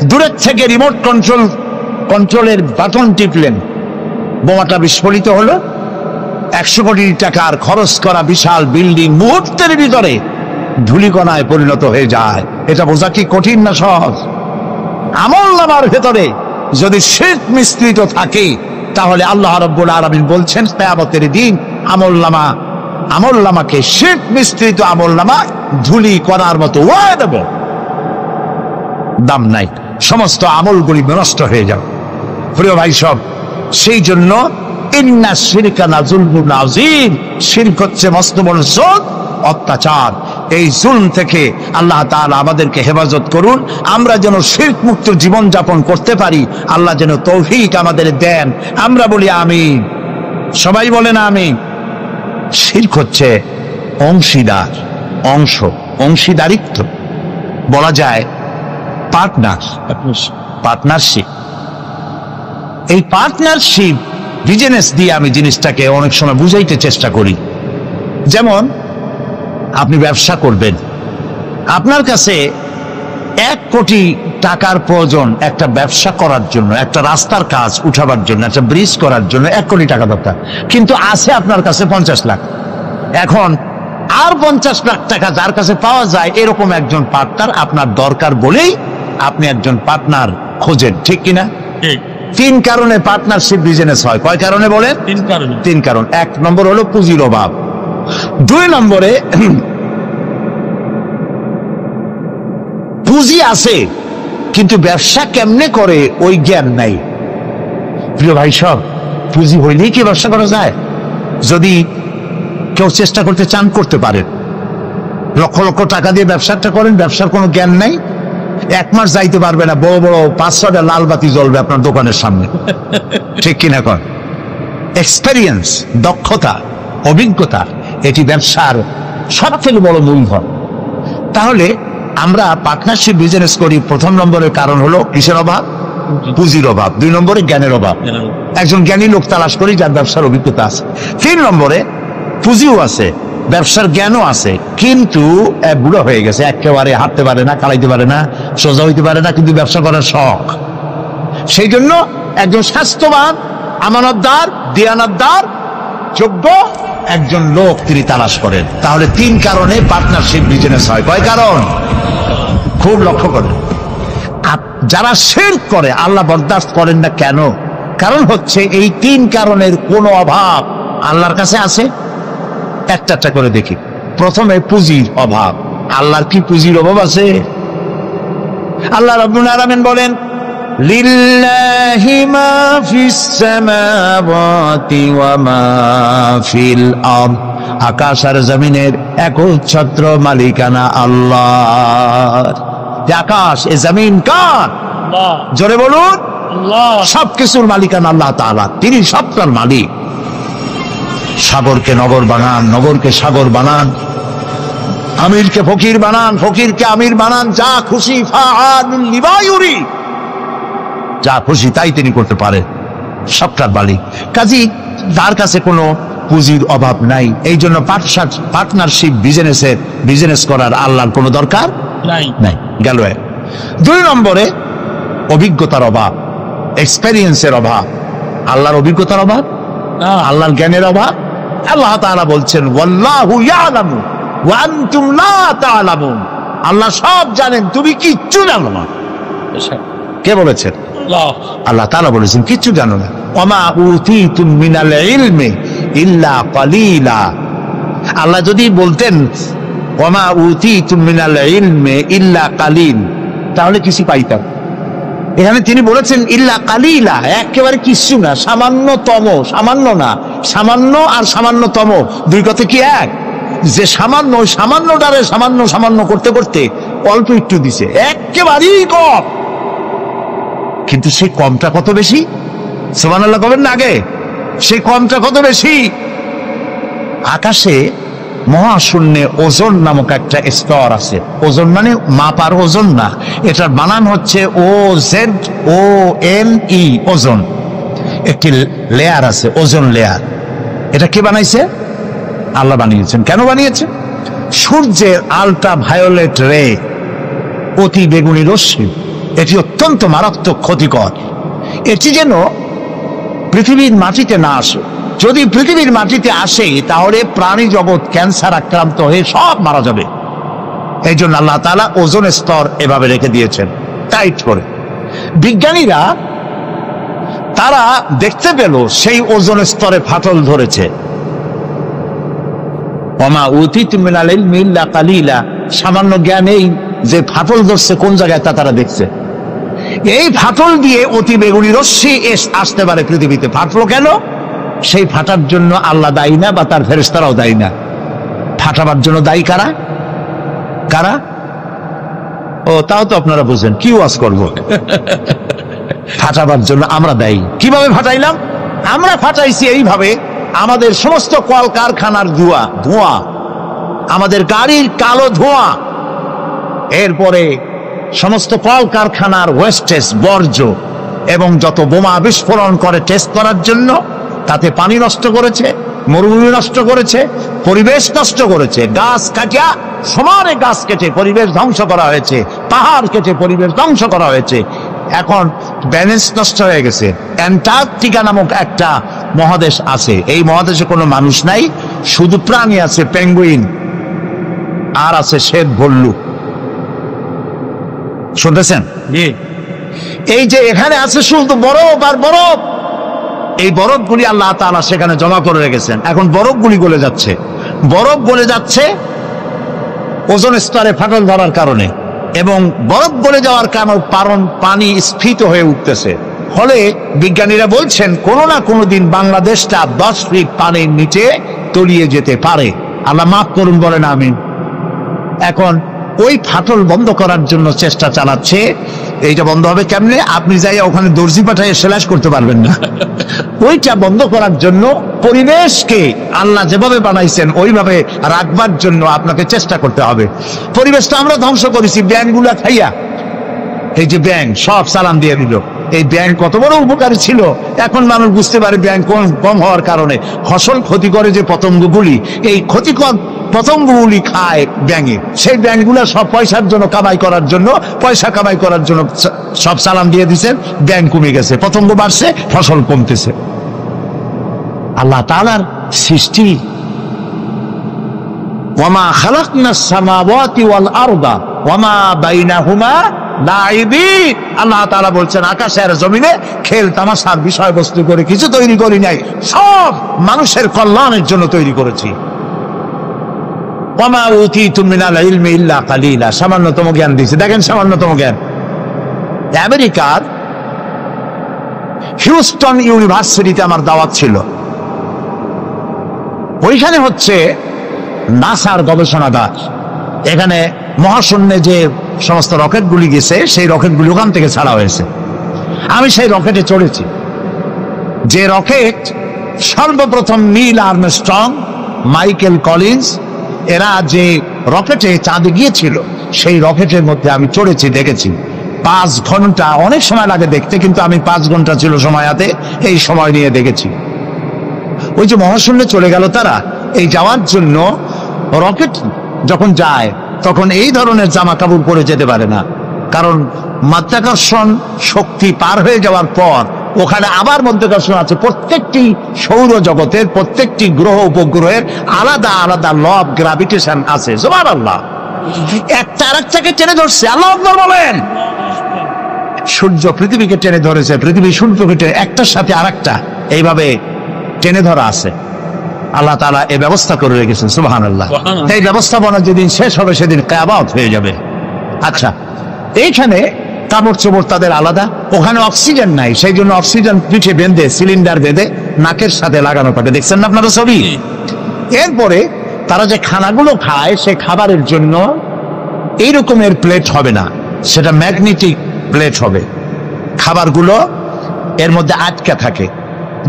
দূরের থেকে রিমোট কন্ট্রোলের বাটন টিপলেন, বোমাটা বিস্ফোরিত হলো। 100 কোটি টাকার খরচ করা বিশাল বিল্ডিং মুহূর্তের ভিতরে ধূলিকণায় পরিণত হয়ে যায়। এটা বোঝা কি কঠিন না সহজ? আমলনামার ভেতরে যদি শিরক মিশ্রিত থাকে, তাহলে আল্লাহ রাব্বুল আলামিন বলছেন, কিয়ামতের দিন আমলনামাকে শিরক মিশ্রিত আমলনামা ধুলি কণার মতো উড়িয়ে দেব। দাম নাই, সমস্ত আমলগুলি নষ্ট হয়ে যাবে। প্রিয় ভাই সব, সেই জন্য ইন্না শিরকা লাযুলমুন আযীম, শিরক হচ্ছে মস্ত বড় জুলম, অত্যাচার। এই জুলম থেকে আল্লাহ তাআলা আমাদেরকে হেফাজত করুন। আমরা যেন শিরক মুক্ত জীবন যাপন করতে পারি, আল্লাহ যেন তৌফিক আমাদের দেন। আমরা বলি আমিন। সবাই বলেন আমিন। শিরক হচ্ছে অংশীদারিত্ব, বলা যায় পার্টনারশিপ। এই পার্টনারশিপ বিজনেস দিয়ে আমি জিনিসটাকে অনেক সময় বুঝাইতে চেষ্টা করি। যেমন আপনি ব্যবসা করবেন, আপনার কাছে 1 কোটি টাকার প্রয়োজন একটা ব্যবসা করার জন্য, একটা রাস্তার কাজ উঠাবার জন্য, একটা ব্রিজ করার জন্য 1 কোটি টাকা দরকার, কিন্তু আছে আপনার কাছে 50 লাখ। এখন আর 50 লাখ টাকা যার কাছে পাওয়া যায়, এরকম একজন পার্টনার আপনার দরকার বলেই আপনি একজন পার্টনার খোঁজেন, ঠিক কিনা? 3 কারণে পার্টনারশিপ বিজনেস হয়। কয় কারণে বলেন? 3 কারণ। 1 নম্বর হলো পুঁজির অভাব, 2 নম্বরে পুঁজি আছে কিন্তু ব্যবসা কেমনে করে ওই জ্ঞান নাই। প্রিয় ভাই সব, পুঁজি হইলেই কি ব্যবসা করা যায়? যদি কেউ চেষ্টা করতে চান, করতে পারেন। লক্ষ লক্ষ টাকা দিয়ে ব্যবসাটা করেন, ব্যবসার কোনো জ্ঞান নাই, 1 মাস যাইতে পারবে না, বড় বড় 5-6টা লাল বাতি জ্বলবে আপনার দোকানের সামনে, ঠিক কিনা? কর এক্সপেরিয়েন্স, দক্ষতা, অভিজ্ঞতা, এটি ব্যবসার সবথেকে বড় মূলধন। তাহলে আমরা পার্টনারশিপ বিজনেস করি, 1 নম্বরের কারণ হলো কিসের অভাব? পুঁজির অভাব। 2 নম্বরে জ্ঞানের অভাব, একজন জ্ঞানী লোক তালাশ করি যার ব্যবসার অভিজ্ঞতা আছে। 3 নম্বরে পুঁজিও আছে, ব্যবসার জ্ঞানও আছে, কিন্তু বুড়ো হয়ে গেছে, একেবারে হাঁটতে পারে না, কালাইতে পারে না, সোজা হইতে পারে না, কিন্তু ব্যবসা করার শখ। সেই জন্য একজন স্বাস্থ্যবান, আমানতদার, দিয়ানতদার, যোগ্য একজন লোক তিনি তালাশ করেন। তাহলে 3 কারণে পার্টনারশিপ বিজনেস হয়। কয় কারণ? খুব লক্ষ্য করেন। যারা শিরক করে আল্লাহ বরদাস্ত করেন না কেন? কারণ হচ্ছে এই 3 কারণের কোনো অভাব আল্লাহর কাছে আছে। একটা করে দেখি। প্রথমে পুঁজির অভাব। আল্লাহর কি পুঁজির অভাব আছে? আল্লাহ রাব্বুল আলামিন বলেন, লিল্লাহি মা ফিস সামাওয়াতি ওয়া মা ফিল আরদ, আকাশ আর জমিনের একচ্ছত্র মালিকানা আল্লাহর। আকাশ এ জমিন কার? আল্লাহ। জোরে বলুন আল্লাহ। সবকিছুর মালিকানা আল্লাহ তাআলা, তিনি সবটার মালিক। সাগরকে নগর বানান, নগরকে সাগর বানান, আমিরকে ফকির বানান, ফকিরকে আমির বানান, যা খুশি ফাআলুল লিমা ইউরিদ। যা খুশি তাই তিনি করতে পারেন, সবটার মালিক। কাজী তার কাছে কোনো পুঁজির অভাব নাই, এই জন্য পার্টনারশিপ বিজনেস করার আল্লাহর কোনো দরকার নাই। গেল এক। 2 নম্বরে অভিজ্ঞতার অভাব, এক্সপেরিয়েন্সের অভাব। আল্লাহর অভিজ্ঞতার অভাব, আল্লাহর জ্ঞানের অভাব। আল্লাহ তাআলা বলছেন ওয়াল্লাহু ইয়ালামু ওয়া আনতুম লা তা'লামুন, আল্লাহ সব জানেন, তুমি কিচ্ছু জানো না। কে বলেছেন? আল্লাহ তাআলা বলেছেন কিচ্ছু জানো না। ওমা উতীতুম মিনাল ইলমি ইল্লা কালিলা। আল্লাহ যদি বলতেন ওমা উতীতুম মিনাল ইলমি ইল্লা কালিল, তাহলে কিছু পাইতাম। এখানে তিনি বলেছেন ইল্লা কালিলা, একেবারে কিছু না, সামান্যতম। সামান্য না, সামান্য আর সামান্যতম দুই কথা কি এক? যে সামান্য, সামান্যটারে সামান্য সামান্য করতে করতে অল্প একটু দিছে, একেবারেই কম। কিন্তু সেই কমটা কত বেশি? সুবহানাল্লাহ বলেন না আগে, সেই কমটা কত বেশি? আকাশে মহাশূন্যে ওজন নামক একটা স্তর আছে। ওজন মানে মাপার ওজন না, এটার বানান হচ্ছে OZONE, ওজন। একটি লেয়ার আছে, ওজন লেয়ার। এটা কে বানাইছে? আল্লাহ বানিয়েছেন। কেন বানিয়েছে? সূর্যের আল্ট্রা ভায়োলেট রে, অতি বেগুনি রশ্মি, এটি অত্যন্ত মারাত্মক ক্ষতিকর। এটি যেন পৃথিবীর মাটিতে না আসে। যদি পৃথিবীর মাটিতে আসে তাহলে প্রাণী জগৎ ক্যান্সার আক্রান্ত হয়ে সব মারা যাবে। এই জন্য আল্লাহ তাআলা ওজোন স্তর এভাবে রেখে দিয়েছেন, টাইট করে। বিজ্ঞানীরা তারা দেখতে পেল সেই ওজোন স্তরে ফাটল ধরেছে। ওমা উতীতুম মিনাল ইলমি ইল্লা কালিলা, সামান্য জ্ঞান এই যে ফাটল ধরছে কোন জায়গায় তা তারা দেখছে। এই ফাটল দিয়ে অতি বেগুনি রশ্মি আসতে পারে পৃথিবীতে। ফাটলো কেন? সেই ফাটার জন্য আল্লাহ দায়ী না, বা তার ফেরেশতারাও দায়ী না। ফাটাবার জন্য দায়ী কারা? কারা? ও, তাও তো আপনারা বুঝেন, কি ওয়াজ করবো? ফাটাবার জন্য আমরা দায়ী। কিভাবে ফাটাইলাম? আমরা ফাটাইছি এইভাবে, আমাদের সমস্ত কলকারখানার ধোঁয়া, আমাদের গাড়ির কালো ধোঁয়া, এরপরে সমস্ত কলকারখানার ওয়েস্টেজ, বর্জ্য, এবং যত বোমা বিস্ফোরণ করে টেস্ট করার জন্য, তাতে পানি নষ্ট করেছে, মরুভূমি নষ্ট করেছে, পরিবেশ নষ্ট করেছে। গাছ কাটিয়া, সমানে গাছ কেটে পরিবেশ ধ্বংস করা হয়েছে, পাহাড় কেটে পরিবেশ ধ্বংস করা হয়েছে। এখন ব্যালেন্স নষ্ট হয়ে গেছে। অ্যান্টার্কটিকা নামক একটা মহাদেশ আছে, এই মহাদেশে কোনো মানুষ নাই, শুধু প্রাণী আছে, পেঙ্গুইন, আর আছে শ্বেত ভল্লুক। শুনতেছেন? এই যে এখানে আছে শুধু বরফ আর বরফ। এই বরফগুলি আল্লাহ তাআলা সেখানে জমা করে রেখেছেন। এখন বরফগুলি গলে যাচ্ছে, বরফ গলে যাচ্ছে ওজোন স্তরে ফাটল ধরার কারণে, এবং বরফ গলে যাওয়ার কারণ পানি স্ফীত হয়ে উঠতেছে। ফলে বিজ্ঞানীরা বলছেন কোনো না কোনো দিন বাংলাদেশটা 10 ফিট পানির নিচে তলিয়ে যেতে পারে। আল্লাহ মাফ করুন, বলেন আমিন। এখন ওই ফাটল বন্ধ করার জন্য চেষ্টা চালাচ্ছে। এইটা বন্ধ হবে কেমনে? আপনি যাই ওখানে দর্জি পাঠায় সেলাই করতে পারবেন না। ওইটা বন্ধ করার জন্য পরিবেশকে আল্লাহ যেভাবে বানাইছেন ওইভাবে রাখবার জন্য আপনাকে চেষ্টা করতে হবে। পরিবেশটা আমরা ধ্বংস করেছি ব্যাঙগুলা খাইয়া। এই যে ব্যাঙ সব সালাম দিয়ে দিল। এই ব্যাঙ কত বড় উপকারী ছিল, এখন মানুষ বুঝতে পারে ব্যাঙ কম হওয়ার কারণে ফসল ক্ষতি করে যে পতঙ্গগুলি, এই ক্ষতিকর পতঙ্গগুলি খায় ব্যাঙে। সেই ব্যাঙগুলা সব পয়সার জন্য কামাই করার জন্য, পয়সা কামাই করার জন্য সব সালাম দিয়ে দিচ্ছেন, ব্যাঙ কমে গেছে, পতঙ্গ বাড়ছে, ফসল কমতেছে। আল্লাহ তাআলার সৃষ্টি। ওয়ামা খালাকনাস সামাওয়াতি ওয়াল আরদা ওয়ামা বাইনাহুমা লাইবিন। আল্লাহ তাআলা বলছেন আকাশ আর জমিনে খেল তামাশার বিষয়বস্তু করে কিছু তৈরি করি নাই, সব মানুষের কল্যাণের জন্য তৈরি করেছি। ওয়ামা উতীতুম মিনাল ইলমি ইল্লা কালিলা, সামান্যতম জ্ঞান দিয়েছে। দেখেন সামান্যতম জ্ঞান। আমেরিকার হিউস্টন ইউনিভার্সিটিতে আমার দাওয়াত ছিল। ওইখানে হচ্ছে নাসার গবেষণাগার। এখানে মহাশূন্যে যে সমস্ত রকেটগুলি গেছে সেই রকেটগুলি ওখান থেকে ছাড়া হয়েছে। আমি সেই রকেটে চড়েছি, যে রকেট সর্বপ্রথম নীল আর্মস্ট্রং, মাইকেল কলিন্স এরা যে রকেটে চাঁদে গিয়েছিল সেই রকেটের মধ্যে আমি চড়েছি, দেখেছি। 5 ঘন্টা, অনেক সময় লাগে দেখতে, কিন্তু আমি 5 ঘন্টা ছিল সময় হাতে, এই সময় নিয়ে দেখেছি। ওই যে মহাশূন্যে চলে গেল তারা, এই যাওয়ার জন্য রকেট যখন যায় তখন এই ধরনের জামা কাপড় পরে যেতে পারে না, কারণ মাধ্যাকর্ষণ শক্তি পার হয়ে যাওয়ার পর ওখানে আবার মাধ্যাকর্ষণ আছে। প্রত্যেকটি সৌরজগতের প্রত্যেকটি গ্রহ উপগ্রহের আলাদা আলাদা ল অফ গ্রাভিটেশন আছে। সুবহানাল্লাহ। একটা আরেকটাকে টেনে ধরছে। আল্লাহু আকবার বলেন। সূর্য পৃথিবীকে টেনে ধরেছে, পৃথিবী সূর্যকে টেনে, একটার সাথে আরেকটা এইভাবে টেনে ধরা আছে। আল্লাহ তাআলা এই ব্যবস্থা করে রেখেছেন। সুবহানাল্লাহ। এই ব্যবস্থাপনা যেদিন শেষ হবে সেদিন কিয়ামত হয়ে যাবে। আচ্ছা, এইখানে কাপড় চোপড় তাদের আলাদা, ওখানে অক্সিজেন নাই, সেই জন্য অক্সিজেন পিঠে বেঁধে সিলিন্ডার বেঁধে নাকের সাথে লাগানো থাকে, দেখছেন না আপনারা ছবি। এরপরে তারা যে খানাগুলো খায় সে খাবারের জন্য এই রকমের প্লেট হবে না, সেটা ম্যাগনেটিক প্লেট হবে। খাবারগুলো এর মধ্যে আটকা থাকে,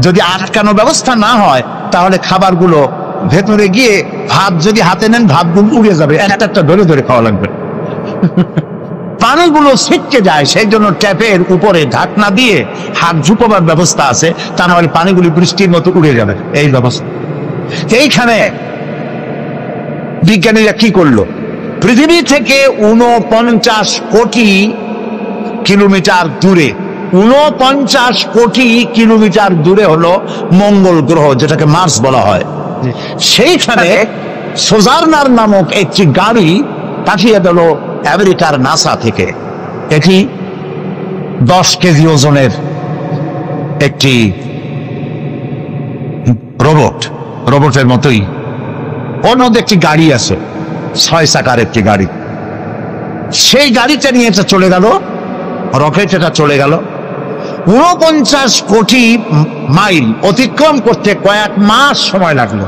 যদি আটকানো ব্যবস্থা না হয় তাহলে খাবারগুলো ভেতরে গিয়ে ভাত যদি হাতে নেন ভাতগুলো উড়ে যাবে, একটা একটা ধরে ধরে খাওয়া লাগবে। পানিগুলো ছিটকে যায়, সেই জন্য ট্যাপের উপরে ঢাকনা দিয়ে হাত ঝুঁকবার ব্যবস্থা আছে, তা না হলে পানিগুলি বৃষ্টির মতো উড়ে যাবে। এই ব্যবস্থা। এইখানে বিজ্ঞানীরা কি করলো, পৃথিবী থেকে 49 কোটি কিলোমিটার দূরে, 49 কোটি কিলোমিটার দূরে হলো মঙ্গল গ্রহ, যেটাকে মার্স বলা হয়। সেইখানে সোজার্নার নামক একটি গাড়ি পাঠিয়ে দিল আমেরিকার নাসা থেকে। এটি 10 কেজি ওজনের একটি রোবটের মতোই। ওর মধ্যে একটি গাড়ি আছে, 6 চাকার একটি গাড়ি। সেই গাড়িটা নিয়ে এটা চলে গেল, রকেট এটা চলে গেল। 49 কোটি মাইল অতিক্রম করতে কয়েক মাস সময় লাগলো।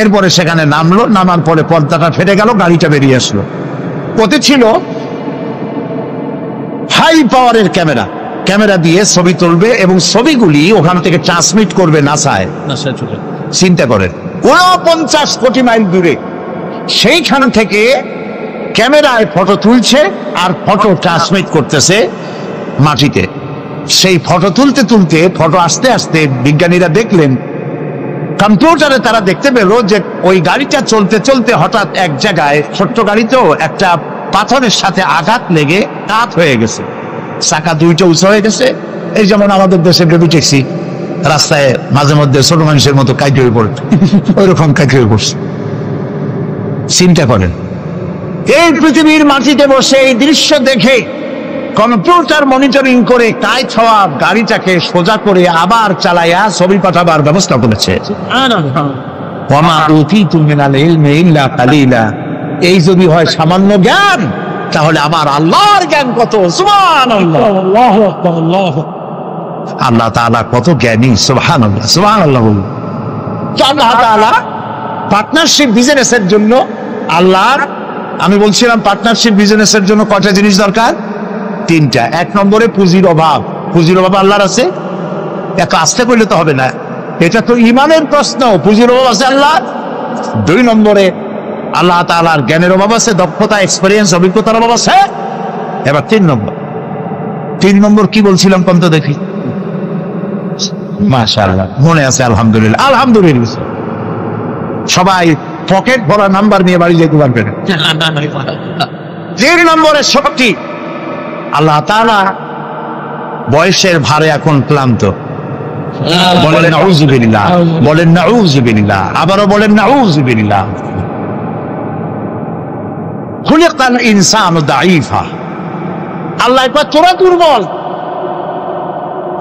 এরপরে সেখানে নামলো, নামার পরে পর্দাটা ফেটে গেল, গাড়িটা বেরিয়ে আসলো। ওতে ছিল হাই পাওয়ারের ক্যামেরা দিয়ে ছবি তুলবে এবং ছবিগুলি ওখান থেকে ট্রান্সমিট করবে নাসায়। চিন্তা করেন, 49 কোটি মাইল দূরে, সেইখান থেকে ক্যামেরায় ফটো তুলছে আর ফটো ট্রান্সমিট করতেছে মাটিতে। সেই ফটো তুলতে তুলতে, ফটো আসতে আসতে বিজ্ঞানীরা দেখলেন, কম্পিউটারে তারা দেখতে পেল যে ওই গাড়িটা চলতে চলতে হঠাৎ এক জায়গায়, ছোট্ট গাড়িতেও একটা পাথরের সাথে আঘাত লেগে কাত হয়ে গেছে, চাকা দুইটা উঁচু হয়ে গেছে। এই যেমন আমাদের দেশে বেবি ট্যাক্সি রাস্তায় মাঝে মধ্যে ছোট মানুষের মতো কাইট হয়ে পড়ে, ওই রকম কাইট হয়ে পড়ছে। চিন্তা করেন, এই পৃথিবীর মাটিতে বসে এই দৃশ্য দেখে কম্পিউটার মনিটরিং করে কাইট হওয়া গাড়িটাকে সোজা করে আবার চালাইয়া ছবি পাঠাবার ব্যবস্থা করেছে। এই যদি হয় সামান্য জ্ঞান, তাহলে আমার আল্লাহর জ্ঞান কত! সুবহানাল্লাহ। আল্লাহ তাআলা কত জ্ঞানী! সুবহানাল্লাহ, সুবহানাল্লাহ। আল্লাহ তাআলা পার্টনারশিপ বিজনেসের জন্য, আল্লাহর, আমি বলছিলাম পার্টনারশিপ বিজনেসের জন্য কয়টা জিনিস দরকার? 3টা। 1 নম্বরে পুঁজির অভাব। পুঁজির অভাব আল্লাহর আছে? এত আস্তে করলে তো হবে না, এটা তো ঈমানের প্রশ্ন। পুঁজির অভাব আছে আল্লাহ। 2 নম্বরে আল্লাহ তাআলার জ্ঞানের অভাব আছে, দক্ষতা, এক্সপেরিয়েন্স, অভিজ্ঞতার অভাব আছে। এবার 3 নম্বর কি বলছিলাম কোন তো দেখি? মাশাআল্লাহ, মনে আছে? আলহামদুলিল্লাহ, আলহামদুলিল্লাহ। সবাই পকেট ভরা নাম্বার নিয়ে বাড়ি যেতে পারবে না। 3 নম্বরের শক্তি। আল্লাহ তাআলা বয়সের ভারে এখন ক্লান্ত। বলেন নাউযুবিল্লাহ, বলেন নাউযুবিল্লাহ, আবারও বলেন নাউযুবিল্লাহ। খুলিকাল ইনসানু দাঈফা। আল্লাহ একবার তোরা দুর্বল।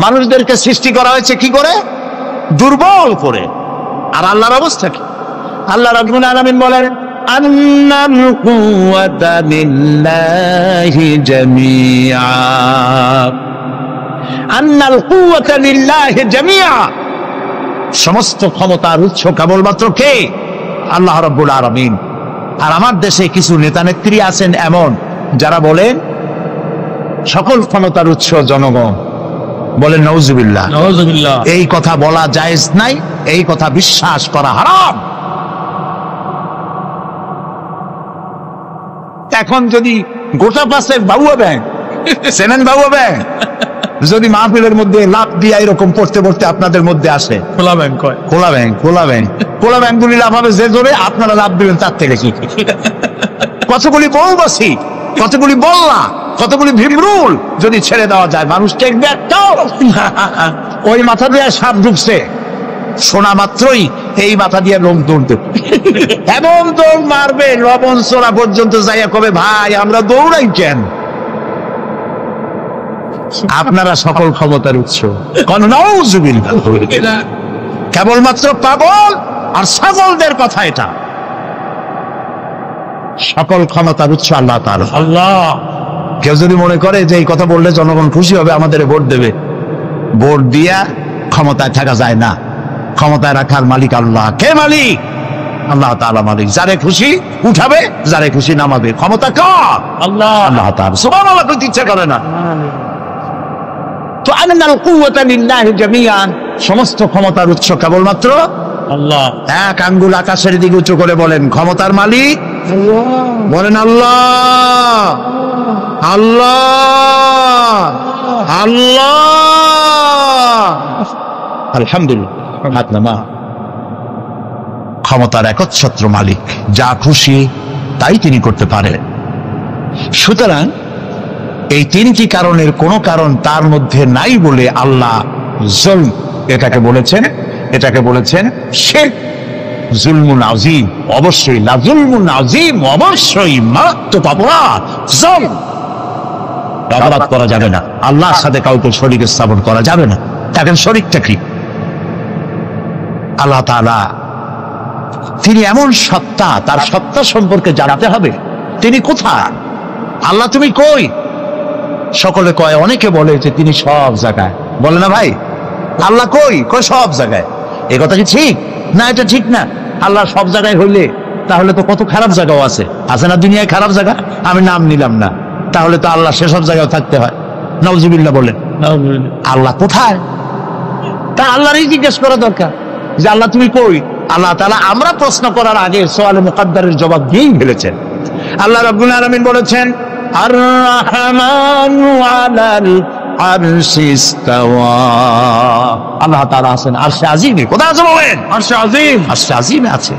মানুষদেরকে সৃষ্টি করা হয়েছে কি করে? দুর্বল করে। আর আল্লাহর অবস্থা কি? আল্লাহ রাব্বুল আলামিন বলেন, আন্নাল কুওয়াতা লিল্লাহি জামিআ। আন্নাল কুওয়াতা লিল্লাহি জামিআ। সমস্ত ক্ষমতার উৎস কেবলমাত্র কে? আল্লাহ রাব্বুল আলামিন। আর আমার দেশে কিছু নেতা নেত্রী আছেন এমন, যারা বলেন সকল ক্ষমতার উৎস জনগণ। বলেন নাউযুবিল্লাহ। এই কথা বলা জায়েজ নাই, এই কথা বিশ্বাস করা হারাম। এখন যদি গোটা পাশের বাউয়া ব্যাংক চেনেন বাবু ব্যাংক? যদি মাহফিলের মধ্যে লাভ দিয়া এরকম পড়তে পড়তে আপনাদের মধ্যে আসে, খোলা ব্যাংক কয়। খোলা ব্যাংক, খোলা ব্যাংক, খোলা ব্যাংক গুলি লাভ হবে যে জোরে, আপনারা লাভ দিবেন তার থেকে কি? কতগুলি বউবাসী, কতগুলি বল্লা, কতগুলি ভিমরুল যদি ছেড়ে দেওয়া যায়, মানুষ টেকবে একটাও? ওই মাথা দিয়ে সাপ ঢুকছে, শোনা মাত্রই এই মাথা দিয়ে লোক দৌড়তে এমন দৌড় মারবে লবণ চোরা পর্যন্ত যাইয়া কবে ভাই আমরা দৌড়াই কেন? আপনারা সকল ক্ষমতার উৎস। কেবলমাত্র পাগল আর ছাগলদের কথা এটা। সকল ক্ষমতার উৎস আল্লাহ তাআলা। আল্লাহ। কেউ যদি মনে করে যে এই কথা বললে জনগণ খুশি হবে, আমাদের ভোট দেবে, ভোট দিয়া ক্ষমতায় থাকা যায় না। ক্ষমতায় রাখার মালিক আল্লাহ। কে মালিক? আল্লাহ তাআলা মালিক। যারে খুশি উঠাবে, যারে খুশি নামাবে। ক্ষমতা কার? আল্লাহ। আল্লাহ তাআলা। সুবহানাল্লাহ কইতে ইচ্ছা করে না। তো আনাল কুওয়াতা লিল্লাহি জামিআন, সমস্ত ক্ষমতার উৎস কেবলমাত্র আল্লাহ। এক আঙ্গুল আকাশের দিকে উঁচু করে বলেন, ক্ষমতার মালিক বলেন আল্লাহ, আল্লাহ, আল্লাহ। আলহামদুলিল্লাহ। হাত নামা। ক্ষমতার একচ্ছত্র মালিক, যা খুশি তাই তিনি করতে পারেন। সুতরাং এই তিনটি কারণের কোন কারণ তার মধ্যে নাই বলে আল্লাহ জুলম এটাকে বলেছেন, এটাকে বলেছেন শিরক, জুলমুন আযীম। অবশ্যই লা জুলমুন আযীম, অবশ্যই মারাত্মক অপরাধ জুলম। অপরাধ করা যাবে না, আল্লাহর সাথে কাউকে শরীক স্থাপন করা যাবে না। দেখেন শরীকটা কি? আল্লাহ তাআলা তিনি এমন সত্তা, তার সত্তা সম্পর্কে জানাতে হবে। তিনি কোথায়? আল্লাহ তুমি কই? সকলে কয়, অনেকে বলে যে তিনি সব জায়গায়। বলে না ভাই আল্লাহ কই? কয় সব জায়গায়। এ কথা কি ঠিক? না, এটা ঠিক না। আল্লাহ সব জায়গায় হইলে তাহলে তো কত খারাপ জায়গাও আছে। আছে না দুনিয়ায় খারাপ জায়গা? আমি নাম নিলাম না। তাহলে তো আল্লাহ সেসব জায়গায় থাকতে হয়। নাউজুবিল্লাহ বলেন। আল্লাহ কোথায়? তা আল্লাহরই জিজ্ঞেস করা দরকার যে আল্লাহ তুমি কই? আল্লাহ তাআলা আমরা প্রশ্ন করার আগে সোয়ালে মুকাদ্দারের জবাব দিয়েই ফেলেছেন। আল্লাহ রাব্বুল আলামিন বলেছেন, আর রাহমানু আলাল আরশি ইস্তাওয়া। আল্লাহ তাআলা আছেন আরশে আজিমে। কোথায় আছে বলেন? আরশে আজিম। আরশে আজিমে আছে।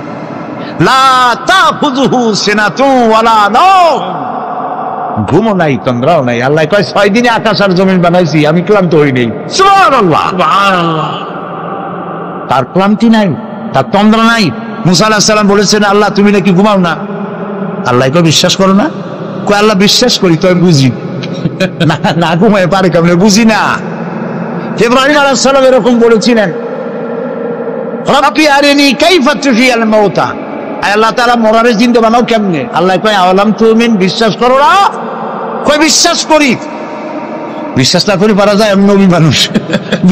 লা তাখুযুহু সিনাতু ওয়ালা নাওম, ঘুমও নাই তন্দ্রাও নাই। আল্লাহ কয় 6 দিনে আকাশ আর জমিন বানাইছি, আমি ক্লান্ত হই নাই। সুবহানাল্লাহ। সুবহানাল্লাহ। তার ক্লান্তি নাই, তার তন্দ্রা নাই। মুসা আলাইহিস সালাম বলেছেন, আল্লাহ তুমি নাকি ঘুমাও না? আল্লাহ কয় বিশ্বাস করো না? কয় আল্লাহ বিশ্বাস করি, তো বুঝি না, না ঘুমায় পারে কেমনে? বুঝি না। ইব্রাহিম আলাইহিস সালাম এরকম বলেছিলেন, রাব্বি আরিনি কাইফা তুহিয়াল মাউতা। আল্লাহ তাআলা মরারে জিন্দা বানাও কেমনে? আল্লাহ কয় আওয়ালাম তুমিন, বিশ্বাস করো না? কয় বিশ্বাস করি। বিশ্বাস না করে পারা যায়? আমি নবী মানুষ,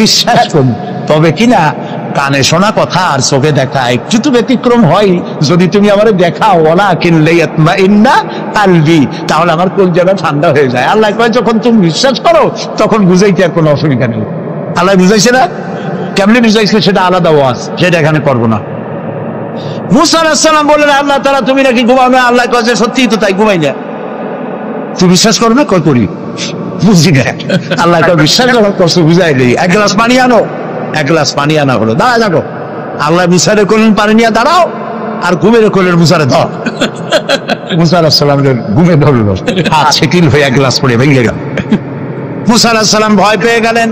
বিশ্বাস করি। তবে কিনা কানে শোনা কথা আর চোখে দেখা একটু তো ব্যতিক্রম হয়। যদি তুমি আমারে দেখাও, ওয়ালাকিন লিয়াতমাইন্না কালবি, তাহলে আমার কলজাটা ঠান্ডা হয়ে যায়। আল্লাহ কয় যখন তুমি বিশ্বাস করো তখন বুঝাইতে আর কোনো অসুবিধা নেই। আল্লাহ বুঝাইছে না? কেমনে বুঝাইছে সেটা আলাদা ওয়াজ, সেটা এখানে করবো না। মুসা আলাইহিস সালাম বললেন, আল্লাহ তাআলা তুমি নাকি ঘুমাও না? আল্লাহ কয় যে সত্যিই তো তাই, ঘুমাই না। তুই বিশ্বাস করো না? কয় করি, বুঝি না। আল্লাহ কয় বিশ্বাস করছো, বুঝাই নেই। 1 গ্লাস পানি আনো। 1 গ্লাস পানি আনা হলো, দাঁড়া যাবো। আল্লাহ মুসারে করলেন পানি নিয়ে দাঁড়াও, আর ঘুমের করলেন মুসারে ধর। মুসা আলাইহিস সালামের ঘুমে ধরলো, হাত সেকিল হয়ে 1 গ্লাস পড়ে ভেঙে গেল। মুসা আলাইহিস সালাম ভয় পেয়ে গেলেন।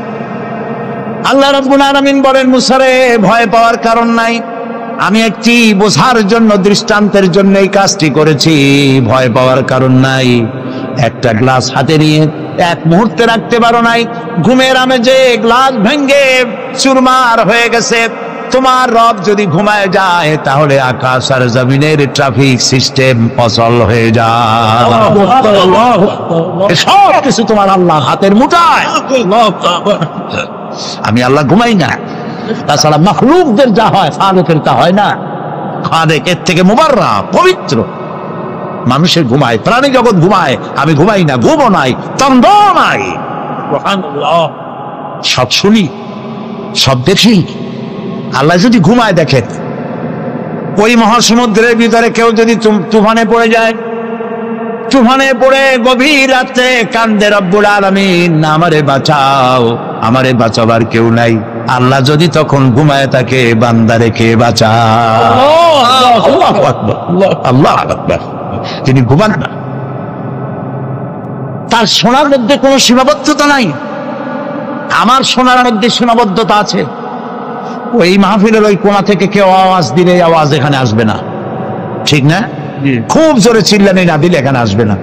আল্লাহ রাব্বুল আলামিন বলেন, মুসারে ভয় পাওয়ার কারণ নাই, আমি একটি বোঝার জন্য, দৃষ্টান্তের জন্য এই কাজটি করেছি। ভয় পাওয়ার কারণ নাই। একটা গ্লাস হাতে নিয়ে 1 মুহূর্তে রাখতে পারো নাই। ঘুমের আমেজে গ্লাস ভেঙে চুরমার হয়ে গেছে। তোমার রব যদি ঘুমায় যায় তাহলে আকাশ আর জমিনের ট্রাফিক সিস্টেম অচল হয়ে যায়। সব কিছু তোমার আল্লাহ হাতের মুঠায়। আমি আল্লাহ ঘুমাই না। তাছাড়া মাখলুকদের যা হয়, খালেকের তা হয় না। খালেক এর থেকে মুবাররা, পবিত্র। মানুষের ঘুমায়, প্রাণী জগৎ ঘুমায়, আমি ঘুমাই না। ঘুমও নাই, তন্দ্র নাই। সুবহানাল্লাহ। সব শুনি, সব দেখি। আল্লাহ যদি ঘুমায় দেখেন, ওই মহাসমুদ্রের ভিতরে কেউ যদি তুফানে পড়ে যায়, তুফানে পড়ে গভীর রাতে কান্দে রব্বুল আলামিন, আমারে বাঁচাও, আমারে বাঁচাবার কেউ নাই। আল্লাহ যদি তখন ঘুমায় তাকে বান্দা রেখে বাঁচাও। আল্লাহু আকবার, আল্লাহু আকবার। তিনি ঘুমান না, তার শোনার মধ্যে কোনো সীমাবদ্ধতা নাই। আমার শোনার মধ্যে সীমাবদ্ধতা আছে। ওই মাহফিলের ওই কোণা থেকে কেউ আওয়াজ দিলে আওয়াজ এখানে আসবে না, ঠিক না? খুব জোরে চিল্লানি না দিলে এখানে আসবে না।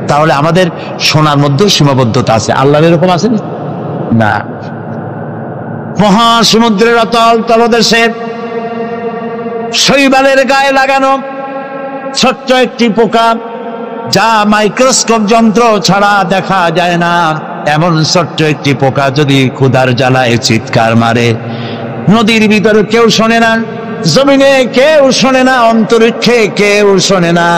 তাহলে আমাদের শোনার মধ্যেও সীমাবদ্ধতা আছে। আল্লাহর এরকম আছে না? মহাসমুদ্রের অতল তলদেশে শৈবালের গায়ে লাগানো ছোট্ট একটি পোকা, যা মাইক্রোস্কোপ যন্ত্র ছাড়া দেখা যায় না, এমন ছোট্ট একটি পোকা যদি ক্ষুধার জ্বালায় চিৎকার মারে, নদীর ভিতরে কেউ শোনে না, জমিনে কেউ শোনে না, অন্তরিক্ষে কেউ শোনে না।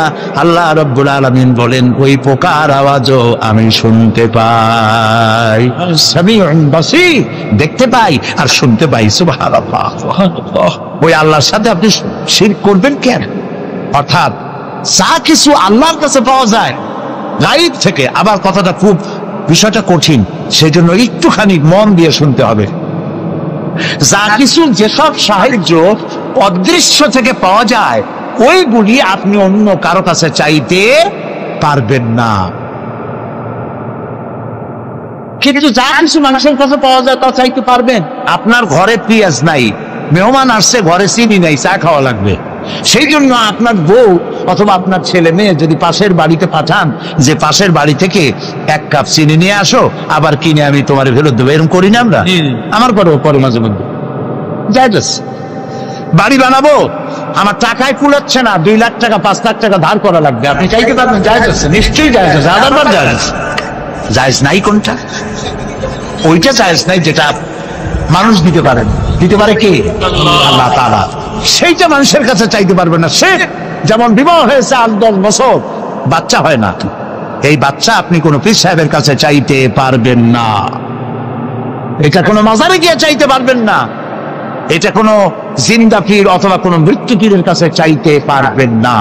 আল্লাহ রাব্বুল আলামিন বলেন, ওই পোকার আওয়াজও আমি শুনতে পাই। সামিউন বাসীর, দেখতে পাই আর শুনতে পাই। সুবহানাল্লাহ। ওই আল্লাহর সাথে আপনি শিরক করবেন কেন? অর্থাৎ যা কিছু আল্লাহর কাছে পাওয়া যায় গায়েব থেকে, আবার কথাটা খুব বিষয়টা কঠিন, সেজন্য একটুখানি মন দিয়ে শুনতে হবে। যা কিছু, যেসব সাহায্য অদৃশ্য থেকে পাওয়া যায়, ওইগুলি আপনি অন্য কারো কাছে চাইতে পারবেন না। কিন্তু যা কিছু মানুষের কাছে পাওয়া যায় তা চাইতে পারবেন। আপনার ঘরে পেঁয়াজ নাই, মেহমান আসছে, ঘরে চিনি নাই, চা খাওয়া লাগবে। সেই জন্য আপনার বউ অথবা আপনার ছেলে মেয়ে যদি পাশের বাড়িতে পাঠান যে পাশের বাড়ি থেকে 1 কাপ চিনি নিয়ে আসো, আবার কিনে আমি তোমার ফেরত দেবো, এরকম করি না আমরা? আমার পরে মাঝে মধ্যে জায়েজ। বাড়ি বানাবো, আমার টাকায় কুলাচ্ছে না, 2 লাখ টাকা 5 লাখ টাকা ধার করা লাগবে, আপনি চাইতে পারবেন? জায়েজ আছে, নিশ্চয়ই জায়েজ আছে, হাজারবার জায়েজ আছে। জায়েজ নাই কোনটা? ওইটা জায়েজ নাই যেটা মানুষ দিতে পারেন। দিতে পারে কে? আল্লাহ তাআলা। সেইটা মানুষের কাছে চাইতে পারবেন না। সে যেমন বিবাহ হয়েছে 8-10 বছর, বাচ্চা হয় না, এই বাচ্চা আপনি কোন পীর সাহেবের কাছে চাইতে পারবেন না। এটা কোনো মাজারে গিয়ে চাইতে পারবেন না। এটা কোনো জিন্দা পীর অথবা কোনো মৃত্যু পীরের কাছে চাইতে পারবেন না।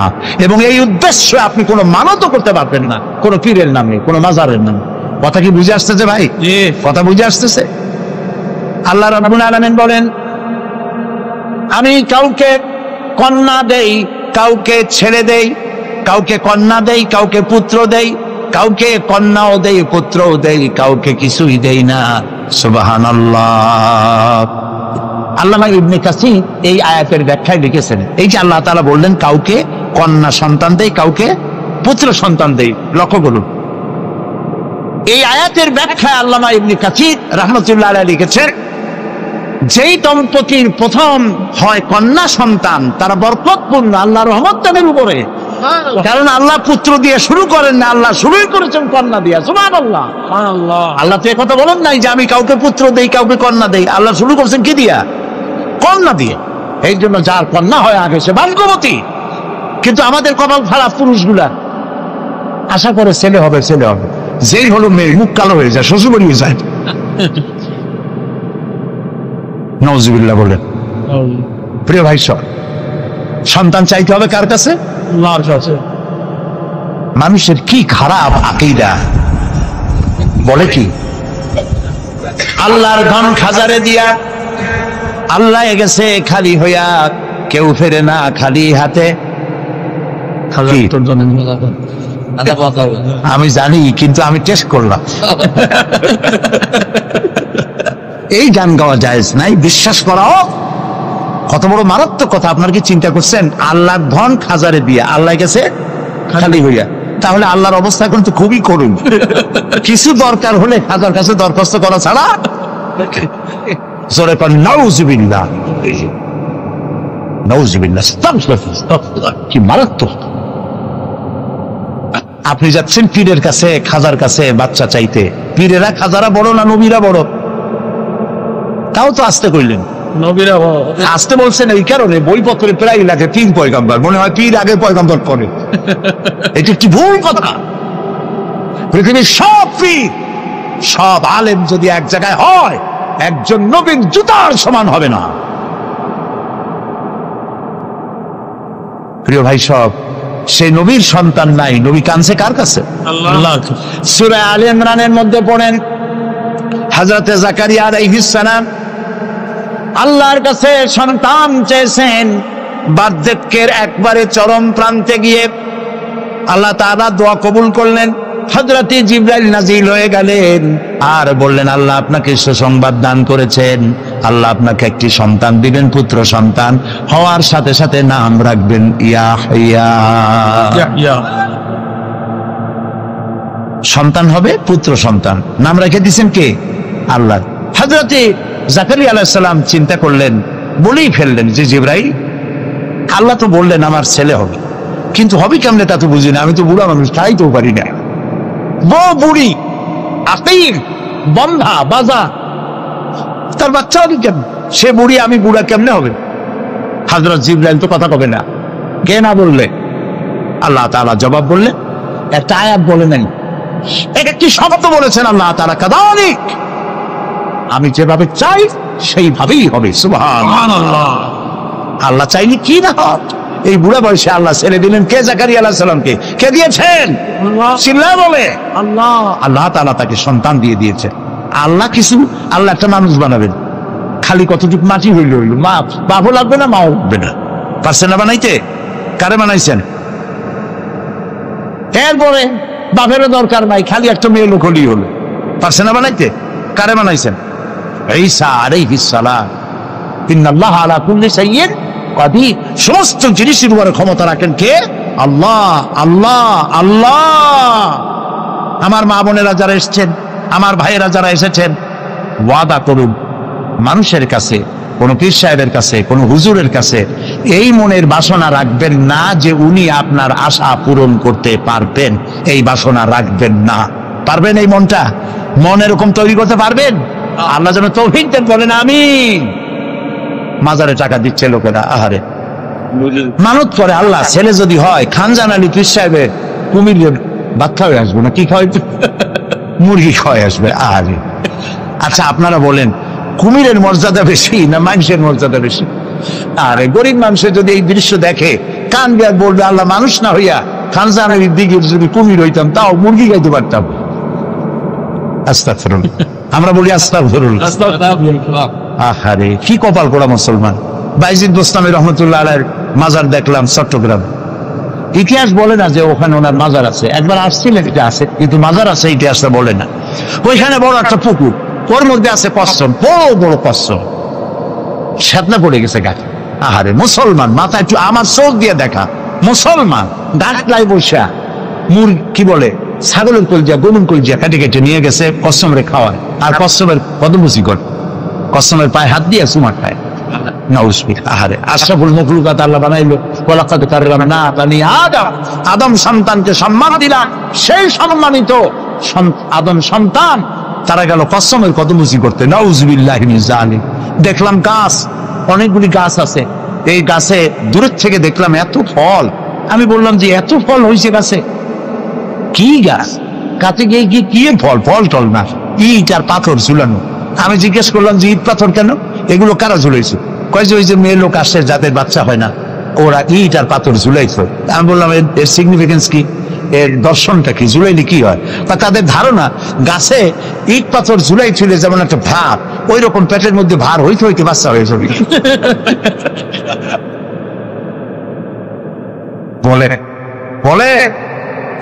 এবং এই উদ্দেশ্যে আপনি কোনো মানতও করতে পারবেন না কোনো পীরের নামে, কোনো মাজারের নামে। কথা কি বুঝে আসতেছে ভাই? কথা বুঝে আসতেছে? আল্লাহ রাব্বুল আলামিন বলেন, আমি কাউকে কন্যা দেই, কাউকে ছেড়ে দেই, কাউকে কন্যা দেই, কাউকে পুত্র দেই, কাউকে কন্যাও দেই, পুত্রও দেই, কাউকে কিছুই দেই না। সুবহানাল্লাহ। আল্লামা ইবনে কাসির এই আয়াতের ব্যাখ্যায় লিখেছেন, এই যে আল্লাহ তাআলা বললেন কাউকে কন্যা সন্তান দেই, কাউকে পুত্র সন্তান দেই, লক্ষ্য করুন এই আয়াতের ব্যাখ্যায় আল্লামা ইবনে কাসির রাহমাতুল্লাহ আলাইহি লিখেছেন, যেই দম্পতির প্রথম হয় কন্যা সন্তান তারা বরকতপূর্ণ, আল্লাহর রহমত তাদের উপরে। কারণ আল্লাহ পুত্র দিয়ে শুরু করেন না, আল্লাহ শুরুই করেছেন কন্যা দিয়ে। সুবহানাল্লাহ। আল্লাহ তো কথা বলেন নাই যে আমি কাউকে পুত্র দেই, কাউকে কন্যা দেই। আল্লাহ শুরু করছেন কি দিয়া? কন্যা দিয়ে। এই জন্য যার কন্যা হয় আগে সে ভাগ্যবতী। কিন্তু আমাদের কপাল খারাপ, পুরুষগুলা আশা করে ছেলে হবে, ছেলে হবে, যেই হলো মেয়ে মুখ কালো হয়ে যায়, শ্বশুর হয়ে যায়। নাউজুবিল্লাহ বলেন। প্রিয় ভাই সব, সন্তান চাইতে হবে কার কাছে? আল্লাহর কাছে। মানুষের কি খারাপ আকীদা, বলে কি আল্লাহর ধন খাজারে দিয়া আল্লাহ গেছে খালি হইয়া, কেউ ফেরে না খালি হাতে। আমি জানি, কিন্তু আমি টেস্ট করলাম। এই গান গাওয়া জায়েজ নাই, বিশ্বাস করাও কত বড় মারাত্মক কথা। আপনার কি চিন্তা করছেন? আল্লাহর ধন খাজারে দিয়া আল্লাহ গেছে খালি হইয়া, তাহলে আল্লাহর অবস্থা এখন তো খুবই করুণ। কিছু দরকার হলে খাজার কাছে দরখাস্ত করা ছাড়া জোরে কর নাউজুবিল্লাহ, নাউজুবিল্লাহ, কি মারাত্মক। আপনি যাচ্ছেন পীরের কাছে, খাজার কাছে বাচ্চা চাইতে। পীরেরা খাজারা বড় না নবীরা বড়? তাও তো আসতে কইলেন, নবীরা আসতে বলছেন এই কারণে বইপত্রে প্রায় লাগে 3 পয়গাম্বর, মনে হয় পীর আগে পয়গাম্বর পরে। এটা কি ভুল কথা? পৃথিবীর সব পীর, সব আলেম যদি এক জায়গায় হয়, একজন নবীর জুতার সমান হবে না। প্রিয় ভাই সব, সেই নবীর সন্তান নাই, নবী কানছে কার কাছে? আল্লাহ সূরা আলে ইমরানের মধ্যে পড়েন, হযরতে জাকারিয়া আলাইহিস সালাম আল্লাহর কাছে সন্তান চেয়েছেন। বার্ধক্যের একবারে চরম প্রান্তে গিয়ে আল্লাহ তাআলা দোয়া কবুল করলেন। হযরতে জিবরাইল নাজিল হয়ে গেলেন আর বললেন, আল্লাহ আপনাকে সুসংবাদ দান করেছেন, আল্লাহ আপনাকে একটি সন্তান দিবেন, পুত্র সন্তান। হওয়ার সাথে সাথে নাম রাখবেন ইয়াহইয়া। ইয়া সন্তান হবে, পুত্র সন্তান। নাম রেখে দিয়েছেন কে? আল্লাহ। হযরতে জাকারিয়া আলাইহিস সালাম চিন্তা করলেন, বলেই ফেললেন যে জিবরাইল, আল্লাহ তো বললেন আমার ছেলে হবে, কিন্তু হবে কেমনে তা তো বুঝি না, আমি তো বুড়া মানুষ, তাই তো পারি না। বউ বুড়ি, আকির, বন্ধা, বাজা, তার বাচ্চা হবে কেমন? সে বুড়ি, আমি বুড়া, কেমনে হবে? হযরত জিবরাইল তো কথা কবে না, কে না বললে? আল্লাহ তাআলা জবাব বললেন, একটা আয়াত বলে নেন, এক একটি শব্দ বলেছেন আল্লাহ তাআলা, কাদালিক, আমি যেভাবে চাই সেইভাবেই হবে। সুবহানাল্লাহ। আল্লাহ চাইনি কি না হয়। এই বুড়া বয়সে আল্লাহ ছেড়ে দিলেন কে? জাকারিয়া আলাইহিস সালামকে। কে দিয়েছেন? চিল্লায় বলে আল্লাহ। আল্লাহ তাআলা তাকে সন্তান দিয়ে দিয়েছে। আল্লাহ কিছু, আল্লাহ একটা মানুষ বানাবেন, খালি কতটুকু মাটি হইল হইল, মা বাবু লাগবে না, মাও লাগবে না, পারছেন না বানাইতে? কারে বানাইছেন? এরপরে বাপেরও দরকার নাই, খালি একটা মেয়ে লোক হলেই হলো, পারছেন না বানাইতে? কারে বানাইছেন? ঈসা আলাইহিস সালাম। ইন্নাল্লাহা আলা কুল্লি শাইইন কাদির। সমস্ত জিনিসের উপরে ক্ষমতা রাখেন কে? আল্লাহ। আল্লাহ আল্লাহ। আমার মা বোনেরা যারা এসেছেন, আমার ভাইয়েরা যারা এসেছেন, ওয়াদা করুন মানুষের কাছে, কোন পীর সাহেবের কাছে, কোন হুজুরের কাছে এই মনের বাসনা রাখবেন না যে উনি আপনার আশা পূরণ করতে পারবেন। এই বাসনা রাখবেন না। পারবেন? এই মনটা, মন এরকম তৈরি করতে পারবেন? আল্লাহ যেন তৌফিক দেন, বলেন আমিন। মাজারে টাকা দিচ্ছে লোকেরা, আহারে মানত করে, আল্লাহ ছেলে যদি হয় খানজান আলী পীর সাহেবের কুমির ভাত খাওয়াই আসবো না, কি খাওয়াই? মুরগি খাওয়াই আসবে। আহারে। আচ্ছা আপনারা বলেন, কুমিরের মর্যাদা বেশি না মানুষের মর্যাদা বেশি? আরে গরিব মানুষের যদি এই দৃশ্য দেখে কান দিয়ে বলবে, আল্লাহ মানুষ না হইয়া খানজান আলীর দিকে যদি কুমির হইতাম তাও মুরগি খাইতে পারতাম। আস্তাগফিরুল্লাহ। আমরা বলি আস্তাগফিরুল্লাহ। আহারে কি কপাল পোড়া মুসলমান। বাইজিদ বোস্তামি রহমতুল্লাহ আলাইহির মাজার দেখলাম চট্টগ্রাম। ইতিহাস বলে না যে ওখানে ওনার মাজার আছে, একবার আসছিলেন, এটা আছে, কিন্তু মাজার আছে ইতিহাসটা বলে না। ওইখানে বড় একটা পুকুর, ওর মধ্যে আছে কচ্ছপ, বড় বড় কচ্ছপ, শ্বেতনা পড়ে গেছে গাছে। আহারে মুসলমান, মাথা একটু আমার চোখ দিয়ে দেখা, মুসলমান গাছলাই বসা কি বলে ছাগলের কলজিয়া, গরুর কলজিয়া কেটে কেটে নিয়ে গেছে কচ্ছপরে খাওয়ায়, আর কচ্ছপের পদমুচি করে, কচ্ছপের পায়ে হাত দিয়ে চুমা খায়। নাউজুবিল্লাহ। আহারে আশরাফুল মাখলুকাত আল্লাহ বানাইলো, ওয়ালাকাদ কাররামনা বানি আদম। আদম সন্তানকে সম্মান দিলাম, সেই সম্মানিত আদম সন্তান তারা গেল কসমের কদমুচি করতে। নাউজুবিল্লাহি মিন যালিক। দেখলাম গাছ, অনেকগুলি গাছ আছে, এই গাছে দূরের থেকে দেখলাম এত ফল। আমি বললাম যে এত ফল হয়েছে গাছে, কি গাছ? কাছে গিয়ে কি ফল? ফল টল না, ইট আর পাথর ঝুলানো। আমি জিজ্ঞেস করলাম যে ইট পাথর কেন, এগুলো কারা ঝুলাইছে? কয় যে ওই যে মেয়ে লোক আসে যাদের বাচ্চা হয় না, ওরা ইট আর পাথর ঝুলাইছে। আমি বললাম এর সিগনিফিকেন্স কি, এর দর্শনটা কি, ঝুলাইলে কি হয়? তা তাদের ধারণা গাছে ইট পাথর ঝুলাই ঝুলে যেমন একটা ভার, ওই রকম পেটের মধ্যে ভার হইতে হইতে বাচ্চা হয়ে যাবে। বলে বলে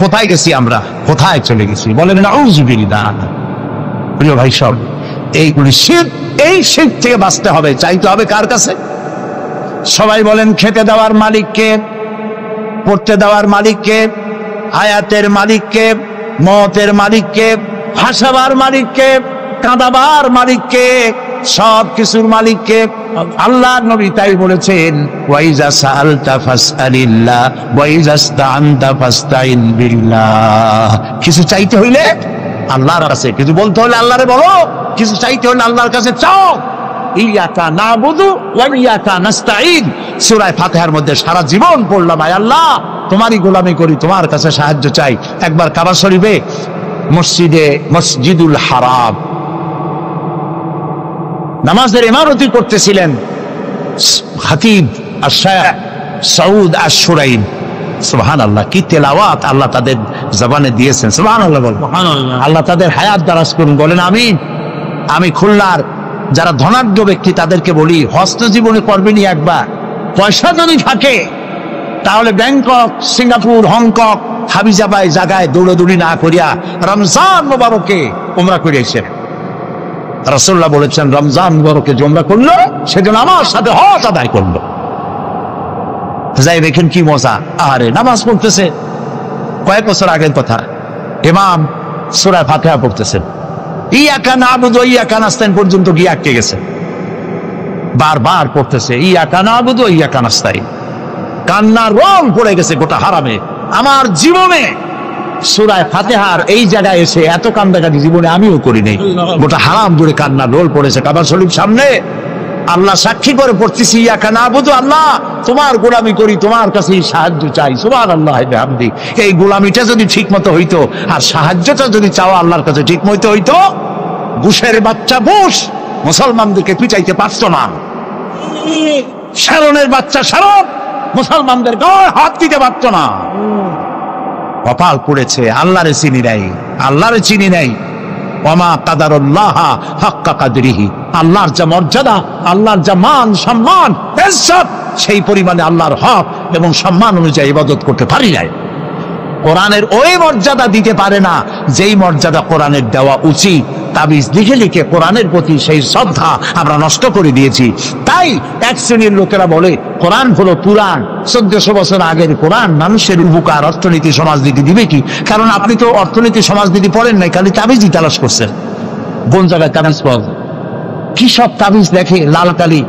কোথায় গেছি আমরা, কোথায় চলে গেছি? বলেন নাউজুবিল্লাহ। প্রিয় ভাই সব, এইগুলি শিরক, এই শিরক থেকে বাঁচতে হবে। চাইতে হবে কার কাছে? সবাই বলেন খেতে দেওয়ার মালিককে, পড়তে দেওয়ার মালিককে, হায়াতের মালিককে, মতের মালিককে, হাসাবার মালিককে, কাঁদাবার মালিককে, সব কিছুর মালিককে। আল্লাহ নবী তাই বলেছেন, ওয়াইজা সাআলতা ফাসআলিল্লাহ ওয়াইজা ইসতাআনতা ফাসতাইন বিল্লাহ। কিছু চাইতে হইলে আল্লাহর কাছে, কিছু বলতে হলে আল্লাহরে বলো, কিছু চাইতে হলে আল্লাহর কাছে চাও। ইয়াকা নাবুদু ওয়া ইয়াকা নাস্তাঈন। সূরা ফাতিহার মধ্যে সারা জীবন পড়লাম, আয় আল্লাহ তোমারই গোলামি করি, তোমার কাছে সাহায্য চাই। একবার কাবা শরীফে মসজিদুল হারাম নামাজের ইমারতি করতেছিলেন খতিব আশ-শাইখ সৌদ আশ-শুরাইন সুবহানাল্লাহ, কি তেলাওয়াত আল্লাহ তাদের জবানে দিয়েছেন। সুবহানাল্লাহ বল। সুবহানাল্লাহ। আল্লাহ তাদের হায়াত দারাজ করুন, বলেন আমিন। আমি খুলনার যারা ধনাঢ্য ব্যক্তি তাদেরকে বলি, হস্ত জীবনে করবেনি একবার, পয়সা যদি থাকে তাহলে ব্যাংকক, সিঙ্গাপুর, হংকং, হাবিজাবাই জায়গায় দৌড়াদৌড়ি না করিয়া রমজান মোবারকে উমরা করিয়েছে। রাসূলুল্লাহ বলেছেন রমজান মোবারকে যে উমরা করলো সেজন্য আমার সাথে হজ আদায় করলো। যাই দেখেন কি মজা, আরে নামাজ পড়তেছে, কয়েক বছর আগের কথা, ইমাম সূরা ফাতিহা পড়তেছেন, ইয়াকা নাবুদু ওয়া ইয়াকা নাস্তাইন পর্যন্ত গিয়ে আটকে গেছে, বারবার পড়তেছে ইয়াকা নাবুদু ওয়া ইয়াকা নাস্তাইন, কান্নার রং পড়ে গেছে গোটা হারামে। আমার জীবনে সূরা ফাতিহার এই জায়গায় এসে এত কান্দাকাটি জীবনে আমিও করি নাই। গোটা হারাম জুড়ে কান্নার রোল পড়েছে কাবা শরীফ সামনে, আল্লাহ সাক্ষী করে পড়তেছি ইয়াকা নাবুদু, আল্লাহ তোমার গোলামি করি, তোমার কাছে সাহায্য চাই। সুবহানাল্লাহ ওয়া বিহামদি। এই গোলামিটা যদি ঠিক মতো হইতো আর সাহায্যটা যদি চাওয়া আল্লাহর কাছে ঠিক মতো হইতো, বুশের বাচ্চা বুশ মুসলমানদেরকে পিটাইতে পারতো না, শারনের বাচ্চা শারন মুসলমানদের গায়ে হাত দিতে পারতো না। কপাল পড়েছে, আল্লাহরে চিনি নাই, আল্লাহরে চিনি নাই। ওয়ামা কাদারুল্লাহ হাক্কা কাদরিহি, আল্লাহর যা মর্যাদা, আল্লাহর যা মান সম্মান ইজ্জত, সেই পরিমাণে আল্লাহর হক এবং সম্মান অনুযায়ী ইবাদত করতে পারি নাই। কোরআনের ওই মর্যাদা দিতে পারে না যেই মর্যাদা কোরআনের দেওয়া উচিত। তাবিজ লিখে লিখে কোরআনের প্রতি সেই শ্রদ্ধা আমরা নষ্ট করে দিয়েছি। তাই এক শ্রেণীর লোকেরা বলে কোরআন হলো পুরাণ, 1400 বছর আগের কোরআন মানুষের উপকার, অর্থনীতি, সমাজনীতি দিবে কি? কারণ আপনি তো অর্থনীতি সমাজনীতি পড়েন নাই, খালি তাবিজই তালাশ করছেন। কোন জায়গায় তাবিজ পাওয়া যায়? কি সব তাবিজ দেখে, লাল কালি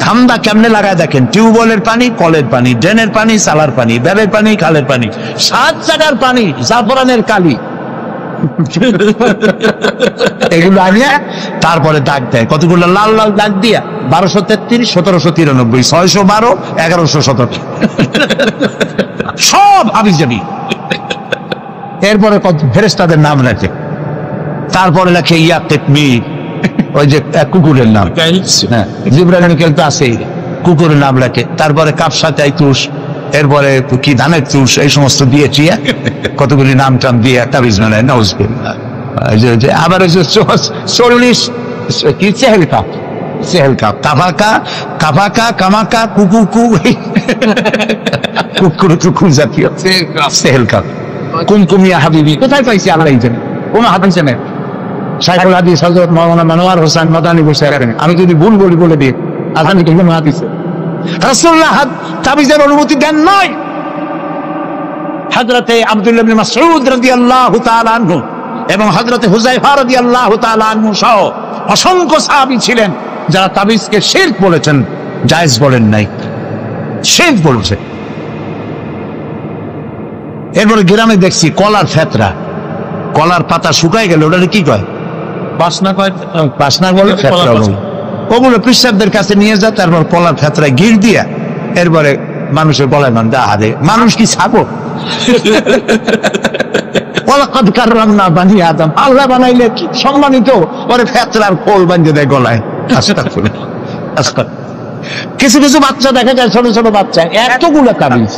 ধান্দা কেমনে লাগায় দেখেন, টিউবওয়েলের পানি, কলের পানি, ড্রেনের পানি, সালার পানি, ব্যাবের পানি, খালের পানি, 7 জায়গার পানি, জাফরানের কালি, এগুলো আনিয়া তারপরে দাগ দেয়। কতগুলো লাল লাল দাগ দিয়া 1233, 1793, 612, 1117 সব হাবিজাবি। এরপরে কত ফেরেশতাদের নাম রাখে, তারপরে লেখে ইয়া তেকমির, ওই যে কুকুরের নাম, হ্যাঁ জিবরাইল তো আছে, কুকুরের নাম রাখে। তারপরে কাপসা তাইতুস, এরপরে কি ধানের তুষ, এই সমস্ত দিয়ে চিয়া কতগুলি নাম টাম দিয়ে তাবিজ বানায়। নাউজুবিল্লাহ। আবার ওই যে 40 কি চেহেল কাপ, চেহেল কাপ, কাফাকা কাফাকা কামাকা কুকুকু, কুকুর কুকুর জাতীয় চেহেল কাপ, কুমকুমিয়া হাবিবি, কোথায় পাইছি আল্লাহ জানে, কোনো হাদিসে নেই। শাইখুল হাদিস হযরত মাওলানা মনোয়ার হোসেন মাদানী বসে রাখেন, আমি যদি ভুল বলি বলে দিই, আজানি কোনো হাদিসে রাসূলুল্লাহ তাবিজের অনুমতি দেন নাই। হযরতে আব্দুল্লাহ ইবনে মাসউদ রাদিয়াল্লাহু তাআলা আনহু এবং হযরতে হুযায়ফা রাদিয়াল্লাহু তাআলা আনহু সহ অসংখ্য সাহাবী ছিলেন যারা তাবিজকে শিরক বলেছেন, জায়েজ বলেন নাই, শিরক বলেছে। এরপরে গ্রামে দেখছি কলার ফেতরা, কলার পাতা শুকায় গেলে ওটা কি কয়, বাসনা কয়, বাসনা বলে, ফেতরা বলে। ওগুলো কৃষকদের কাছে নিয়ে যায়, তারপর কলার ফেতরায় গির দিয়া এরপরে মানুষের গলায় মান দেয়। আরে মানুষ কি ছাগল? ওয়ালাকাদ কাররামনা বানি আদম, আল্লাহ বানাইলে কি সম্মানিত, ওরে ফেতরার খোল বাঁধে দেয় গলায়। আস্তাগফিরুল্লাহ, আস্তাগফিরুল্লাহ। কিছু কিছু বাচ্চা দেখা যায়, ছোট ছোট বাচ্চা এতগুলো তাবিজ,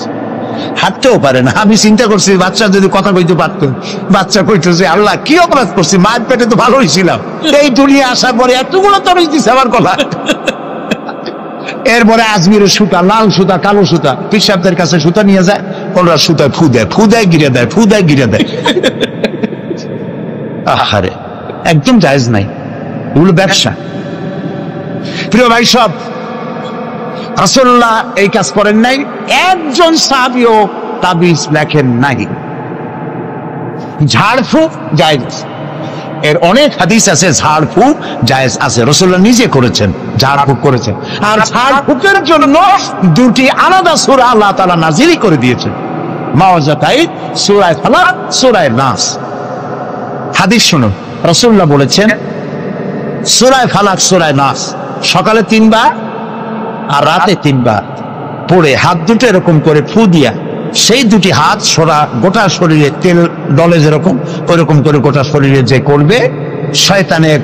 হাঁটতেও পারে না। আমি চিন্তা করছি বাচ্চা যদি কথা কইতে পারত, বাচ্চা কইতেছে আল্লাহ কি অপরাধ করছি, মায়ের পেটে তো ভালোই ছিলাম, এই দুনিয়া আসার পরে এতগুলো তাবিজ দিছে আমার গলা। এরপরে আজমিরের সুতা, লাল সুতা, কালো সুতা, পীর সাহেবদের কাছে সুতা নিয়ে যায়, ওরা সুতায় ফু দেয়, ফু দেয় গিরে দেয়, ফু দেয় গিরে দেয়। আহারে, একদম জায়েজ নাই, এগুলো ব্যবসা। প্রিয় ভাই সব, রাসূলুল্লাহ এই কাজ করেন নাই, একজন সাহাবীও তাবিজ লেখেন নাই। ঝাড়ফুঁক জায়েজ, এর অনেক হাদিস আছে, ঝাড়ফুঁক জায়েজ আছে, রাসূলুল্লাহ নিজে করেছেন, ঝাড়ফুঁক করেছেন। আর ঝাড়ফুঁকের জন্য 2টি আলাদা সূরা আল্লাহ তাআলা নাযিল করে দিয়েছেন, মাওয়াজাতাইন, সূরা ফালাক, সূরা নাস। হাদিস শুনুন, রাসূলুল্লাহ বলেছেন সূরা ফালাক, সূরা নাস সকালে 3 বার আর রাতে 3 বার পড়ে হাত দুটো এরকম করে ফু দিয়া, সেই 2টি হাত গোটা শরীরে তেল ডলে যেরকম, ওইরকম করে গোটা শরীরে যে করবে, শয়তানের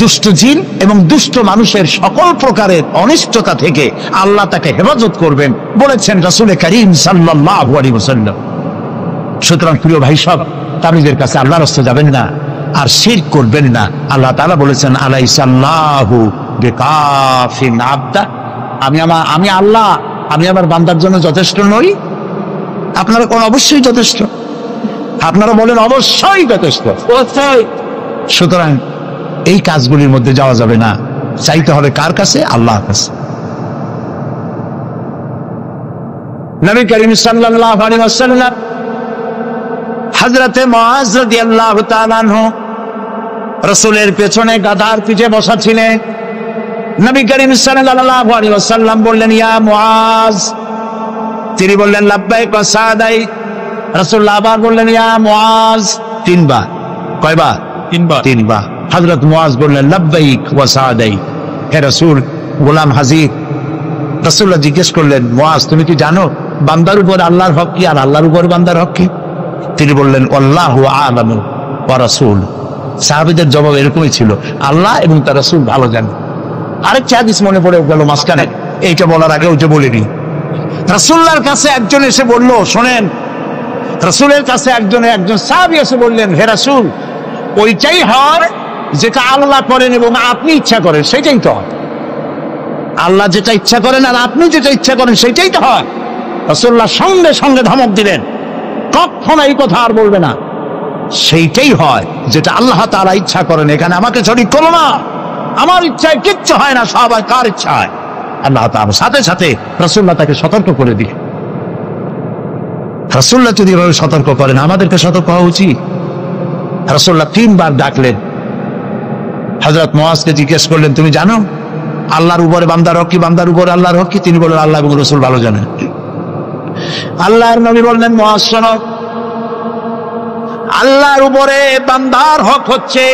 দুষ্ট জিন এবং দুষ্ট মানুষের সকল প্রকারের অনিষ্টতা থেকে আল্লাহ তাকে হেফাজত করবেন বলেছেন রাসূল করিম সাল্লাল্লাহু আলাইহি ওয়াসাল্লাম। সুতরাং প্রিয় ভাই সব, তাবিজের কাছে আল্লাহর রাস্তায় যাবেন না আর শিরক করবেন না। আল্লাহ তাআলা বলেছেন আলাইসাল্লাহু বিকাফিন আবদা, আমি আল্লাহ, আমি আমার বান্দার জন্য যথেষ্ট নই? আপনারা কোন অবশ্যই যথেষ্ট, আপনারা বলেন অবশ্যই যথেষ্ট। সুতরাং এই কাজগুলির মধ্যে যাওয়া যাবে না, চাইতে হবে কার কাছে? আল্লাহর কাছে। নবী করিম সাল্লাল্লাহু আলাইহি ওয়াসাল্লাম হযরতে মুআজ রাদিয়াল্লাহু তাআলা আনহু রাসূলের পেছনে গাধার পিঠে বসা ছিলেন। নবী করিম সাল্লাল্লাহু আলাইহি ওয়াসাল্লাম বললেন, ইয়া মুআজ। তিনি বললেন, লাব্বাইক ওয়া সাদাই। রাসূলুল্লাহ আবার বললেন, ইয়া মুআজ। তিনবার। কয়বার? তিনবার। হযরত মুআজ বললেন, লাব্বাইক ওয়া সাদাই। হে রাসূল, গোলাম হাজির। রাসূলুল্লাহ জিজ্ঞেস করলেন, মুআজ তুমি কি জানো বান্দার উপর আল্লাহর হক কি আর আল্লাহর উপর বান্দার হক কি? তিনি বললেন, আল্লাহু আ'লামু ওয়া রাসূল। সাহাবীদের জবাব এরকমই ছিল, আল্লাহ এবং তার রাসূল ভালো জানেন। আরেকটা হাদিস মনে পড়ে গেল মাঝখানে, এইটা বলার আগে ওইটা বলিনি। রাসূলুল্লাহর কাছে একজন এসে বলল, শোনেন, রাসূলের কাছে একজন সাহাবী এসে বললেন, হে রাসূল, ওইটাই হয় যেটা আল্লাহ করেন এবং আপনি ইচ্ছা করেন, সেটাই তো হয়। আল্লাহ যেটা ইচ্ছা করেন আর আপনি যেটা ইচ্ছা করেন সেটাই তো হয়। রাসূলুল্লাহ সঙ্গে সঙ্গে ধমক দিলেন, কখনো এই কথা আর বলবে না। সেইটাই হয় যেটা আল্লাহ তাআলা ইচ্ছা করেন, এখানে আমাকে শরীক করো না। আমার ইচ্ছায় কিচ্ছু হয় না, সব হয় কার ইচ্ছায়? আল্লাহ তাআলা। সাথে সাথে রাসূলুল্লাহ তাকে সতর্ক করে দিয়ে, রাসূলুল্লাহ যদি এভাবে সতর্ক করেন, আমাদেরকে সতর্ক হওয়া উচিত। রাসূলুল্লাহ তিনবার ডাকলেন। হযরত মুআজকে জিজ্ঞেস করলেন, তুমি জানো আল্লাহর উপরে বান্দার হক কি, বান্দার উপরে আল্লাহর হক কি? তিনি বললেন, আল্লাহ এবং রাসূল ভালো জানেন। আল্লাহর নবী বললেন, মুআজ শোনো, আল্লাহর উপরে বান্দার হক হচ্ছে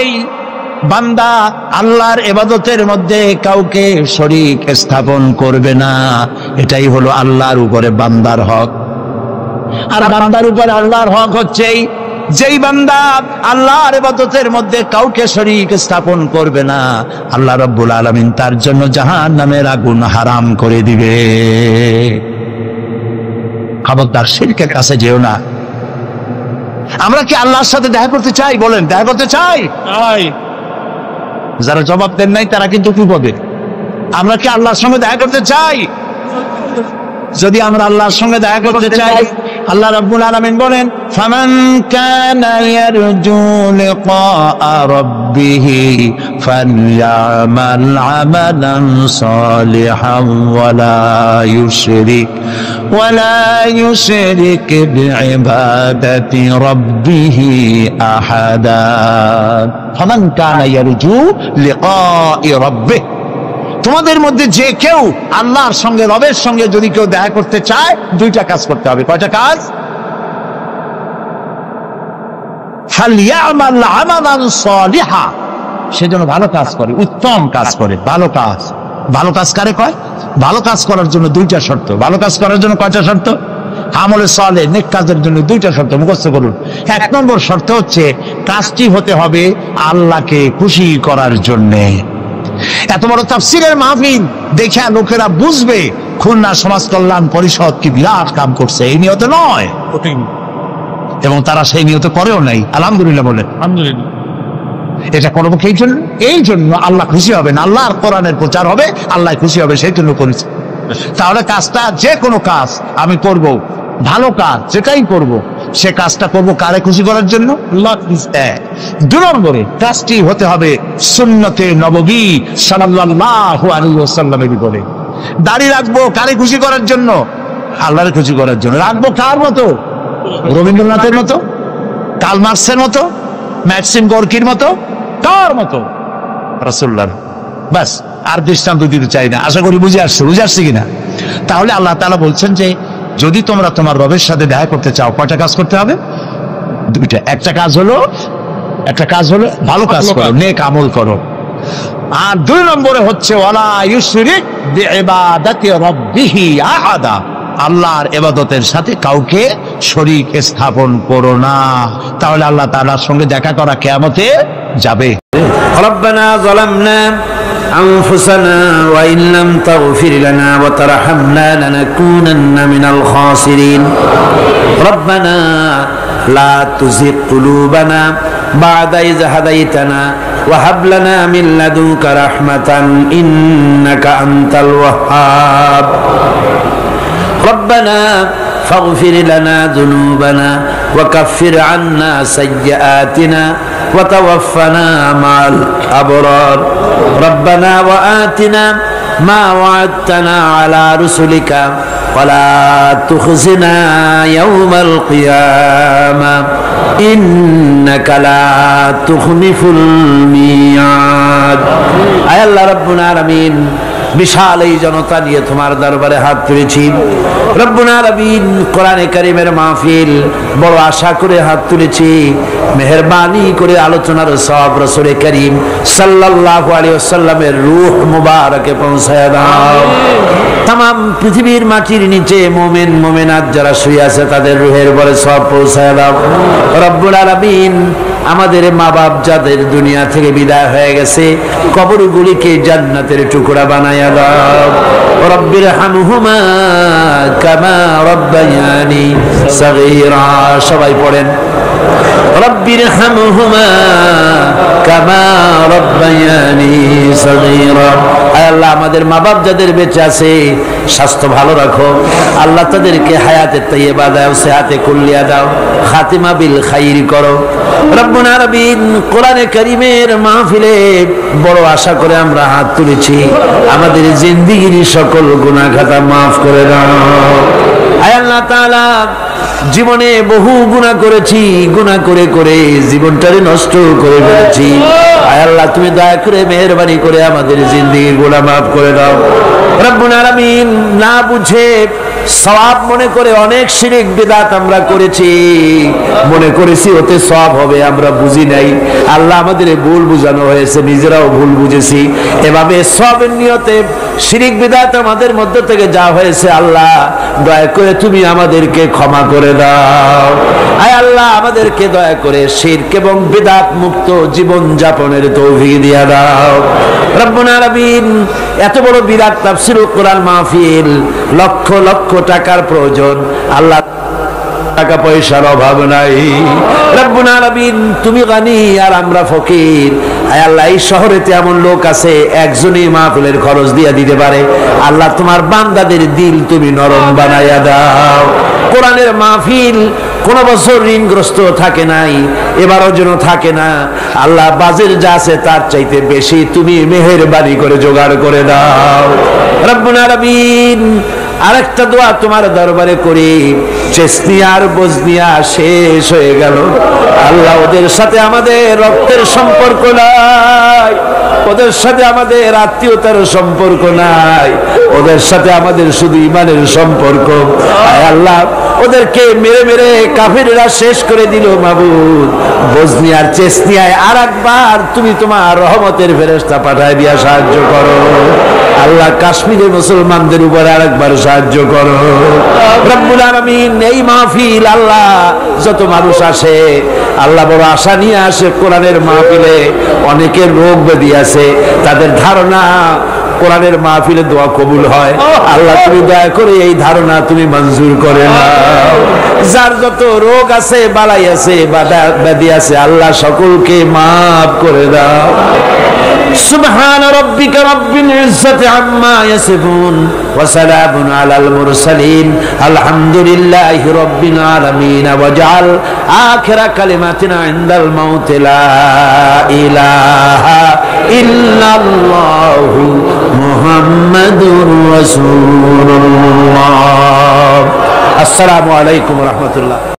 বান্দা আল্লাহর ইবাদতের মধ্যে কাউকে শরীক স্থাপন করবে না, এটাই হলো আল্লাহর উপরে বান্দার হক। আর বান্দার উপরে আল্লাহর হক হচ্ছে যেই বান্দা আল্লাহর ইবাদতের মধ্যে কাউকে শরীক স্থাপন করবে না, আল্লাহ রাব্বুল আলামিন তার জন্য জাহান্নামের আগুন হারাম করে দিবে। খবরদার শিরকের কাছে যেও না। আমরা কি আল্লাহর সাথে দেখা করতে চাই? বলেন, দেখা করতে চাই? যারা জবাব দেন নাই তারা কিন্তু বিপদে। আমরা কি আল্লাহর সঙ্গে দেখা করতে চাই? যদি আমরা আল্লাহর সঙ্গে দেখা করতে চাই, আল্লাহ রাব্বুল আলামিন বলেন, ফামান কানা ইয়ারজু লিকা রাব্বিহি ফালইআমাল আমালান সালিহান ওয়ালা ইউশরিক বিইবাদাতি রাব্বিহি আহাদা। ফামান কানা ইয়ারজু লিকা রাব্বিহি, তোমাদের মধ্যে যে কেউ আল্লাহর সঙ্গে, রবের সঙ্গে যদি কেউ দেখা করতে চায়, দুইটা কাজ করতে হবে। কয়টা কাজ? ফালইআমাল আমালান সালিহা, সেজন্য ভালো কাজ করে, উত্তম কাজ করে। ভালো কাজ, ভালো কাজ কারে কয়? ভালো কাজ করার জন্য দুইটা শর্ত। ভালো কাজ করার জন্য কয়টা শর্ত? আমলে সালেহ, নেক কাজের জন্য দুইটা শর্ত মুখস্থ করুন। এক নম্বর শর্ত হচ্ছে কাজটি হতে হবে আল্লাহকে খুশি করার জন্যে। এত বড় তাফসীরের মাহফিল দেখে লোকেরা বুঝবে খুলনা সমাজ কল্যাণ পরিষদ কি বিরাট কাম করছে, এই নিয়তে নয়, এবং তারা সেই নিয়তে করেও নাই। আলহামদুলিল্লাহ বলেন। আলহামদুলিল্লাহ। এটা করবো এই জন্য আল্লাহ খুশি হবেন, আল্লাহর কোরআনের প্রচার হবে, আল্লাহ খুশি হবে, সেই জন্য করেছে। তাহলে কাজটা, যে কোনো কাজ আমি করব, ভালো কাজ যেটাই করব, সে কাজটা করব কারে খুশি করার জন্য? আল্লাহ। দুই নম্বরে কাজটি হতে হবে সুন্নতে নববী সাল্লাল্লাহু আলাইহি ওয়াসাল্লামের উপরে। দাড়ি রাখবো কারে খুশি করার জন্য? আল্লাহর খুশি করার জন্য। রাখবো কার মতো? রবীন্দ্রনাথের মতো, কার্ল মার্কসের মতো, ম্যাক্সিম গর্কির মতো? কার মতো? রাসূলুল্লাহ। বাস, আর দৃষ্টান্ত দিতে চাই না। আশা করি বুঝে আসছে কিনা? তাহলে আল্লাহ তাআলা বলছেন যে যদি তোমরা তোমার রবের সাথে দেখা করতে চাও, কয়টা কাজ করতে হবে? দুইটা। একটা কাজ হলো ভালো কাজ করো, নেক আমল করো। আর দুই নম্বরে হচ্ছে ওয়ালা ইউশরিক বিইবাদাতি রাব্বিহি আহাদা, আল্লাহর ইবাদতের সাথে কাউকে শরীক স্থাপন করো না। তাহলে আল্লাহ তাআলার সঙ্গে দেখা করা কিয়ামতে যাবে। ربنا ظلمنا أنفسنا وإن لم تغفر لنا وترحمنا لنكونن من الخاسرين ربنا لا تزغ قلوبنا بعد إذ هديتنا وهب لنا من لدنك رحمة إنك أنت الوهاب ربنا فاغفر لنا ذنوبنا وكفر عنا سيئاتنا وتوفنا مع الأبرار ربنا وآتنا ما وعدتنا على رسلك ولا تخزنا يوم القيامة إنك لا تخلف الميعاد আয় আল্লাহ রব্বুল আলামিন বিশাল এই জনতা নিয়ে তোমার দরবারে হাত তুলেছি রব্বুল আলামিন কোরআনে কারীমের মাহফিল বড় আশা করে হাত তুলেছি মেহেরবানি করে আলোচনার সওয়াব রাসূল করিম সাল্লাল্লাহু আলাইহি ওয়াসাল্লামের রূহ মুবারকে পৌঁছায় দাও तमाम পৃথিবীর মাটির নিচে মুমিন মুমিনাত যারা শুয়ে আছে তাদের রূহের উপরে সওয়াব পৌঁছায় দাও রব্বুল আলামিন আমাদের মা বাপ যাদের দুনিয়া থেকে বিদায় হয়ে গেছে কবরগুলিকে জান্নাতের টুকরা বানায়া দাও রব্বির হামহুমা কামা রব্বায়ানি সগীরা সবাই পড়েন রব্বির হামহুমা কামা রব্বায়ানি সগীরা আয় আল্লাহ আমাদের মা বাপ যাদের বেঁচে আছে স্বাস্থ্য ভালো রাখো আল্লাহ তাদেরকে হায়াতে তাইয়্যিবা দাও সেহাতে কুল্লিয়া দাও খাতিমা বিল খাইর করো রব্বুল আলামিন কোরআনে কারীমের মাহফিলে বড় আশা করে আমরা হাত তুলেছি আমাদের জিন্দেগির সকল গুনাহ খাতা maaf করে দাও আয় আল্লাহ তাআলা জীবনে বহু গুনাহ করেছি গুনাহ করে করে জীবনটারে নষ্ট করে ফেলেছি আয় আল্লাহ তুমি দয়া করে মেহেরবানি করে আমাদের জিন্দেগির গুনাহ maaf করে দাও রব্বুল আলামিন না বুঝে সওয়াব মনে করে অনেক শিরক বিদআত আমরা করেছি মনে করেছি ওতে সওয়াব হবে আমরা বুঝি নাই আল্লাহ আমাদের ভুল বুঝানো হয়েছে নিজেরাও ভুল বুঝেছি এভাবে সওয়াবের নিয়তে শিরক বিদআত আমাদের মধ্য থেকে যা হয়েছে আল্লাহ দয়া করে তুমি আমাদেরকে ক্ষমা করে দাও আয় আল্লাহ আমাদেরকে দয়া করে শিরক এবং বিদআত মুক্ত জীবন যাপনের তৌফিক দিয়া দাও রব্বুল আলামিন এত বড় বিরাট তাফসীরুল কোরআন মাহফিল লক্ষ লক্ষ টাকার প্রয়োজন আল্লাহ টাকা পয়সার অভাব নাই রব্বুল আলামিন তুমি গানি আর আমরা ফকির আয় আল্লাহ এই শহরেতে এমন লোক আছে একজনই মাহফিলের খরচ দিয়ে দিতে পারে আল্লাহ তোমার বান্দাদের দিল তুমি নরম বানায়া দাও কোরআনের মাহফিল কোন বছর ঋণগ্রস্ত থাকে নাই এবারও যেন থাকে না আল্লাহ বাজের যা আছে তার চাইতে বেশি তুমি মেহেরবানি করে জোগাড় করে দাও রব্বুল আলামিন আরেকটা দোয়া তোমার দরবারে করি চেসনিয়া আর বজনিয়া শেষ হয়ে গেল আল্লাহ ওদের সাথে আমাদের রক্তের সম্পর্ক নাই ওদের সাথে আমাদের আত্মীয়তার সম্পর্ক নাই ওদের সাথে আমাদের শুধু ঈমানের সম্পর্ক আয় আল্লাহ ওদেরকে মেরে মেরে কাফিররা শেষ করে দিল মাবুদ বজনিয়ার চেসনিয়ায় আরেকবার তুমি তোমার রহমতের ফেরেশতা পাঠায় দিয়া সাহায্য করো আল্লাহ কাশ্মীরের মুসলমানদের উপর আরেকবার সাহায্য করো রব্বুল আলামিন এই মাহফিল আল্লাহ যত মানুষ আসে আল্লাহ বড় আশা নিয়ে আসে কোরআনের মাহফিলে অনেকের রোগ ব্যাধি আছে তাদের ধারণা কোরআনের মাহফিলে দোয়া কবুল হয় আল্লাহ তুমি দয়া করে এই ধারণা তুমি মঞ্জুর করে নাও যার যত রোগ আছে বালাই আছে ব্যাধি আছে আল্লাহ সকলকে maaf করে দাও সুবহান রাব্বিকা রাব্বিল ইজ্জাতি আম্মা ইয়াসিফুন ওয়া সালামুন আলাল মুরসালিন আলহামদুলিল্লাহি রাব্বিল আলামিন ওয়াজআল আখিরা কালিমাতিনা ইনদাল মাউত লা ইলাহা ইল্লাল্লাহু মুহাম্মাদুর রাসূলুল্লাহ আসসালামু আলাইকুম ওয়া রাহমাতুল্লাহ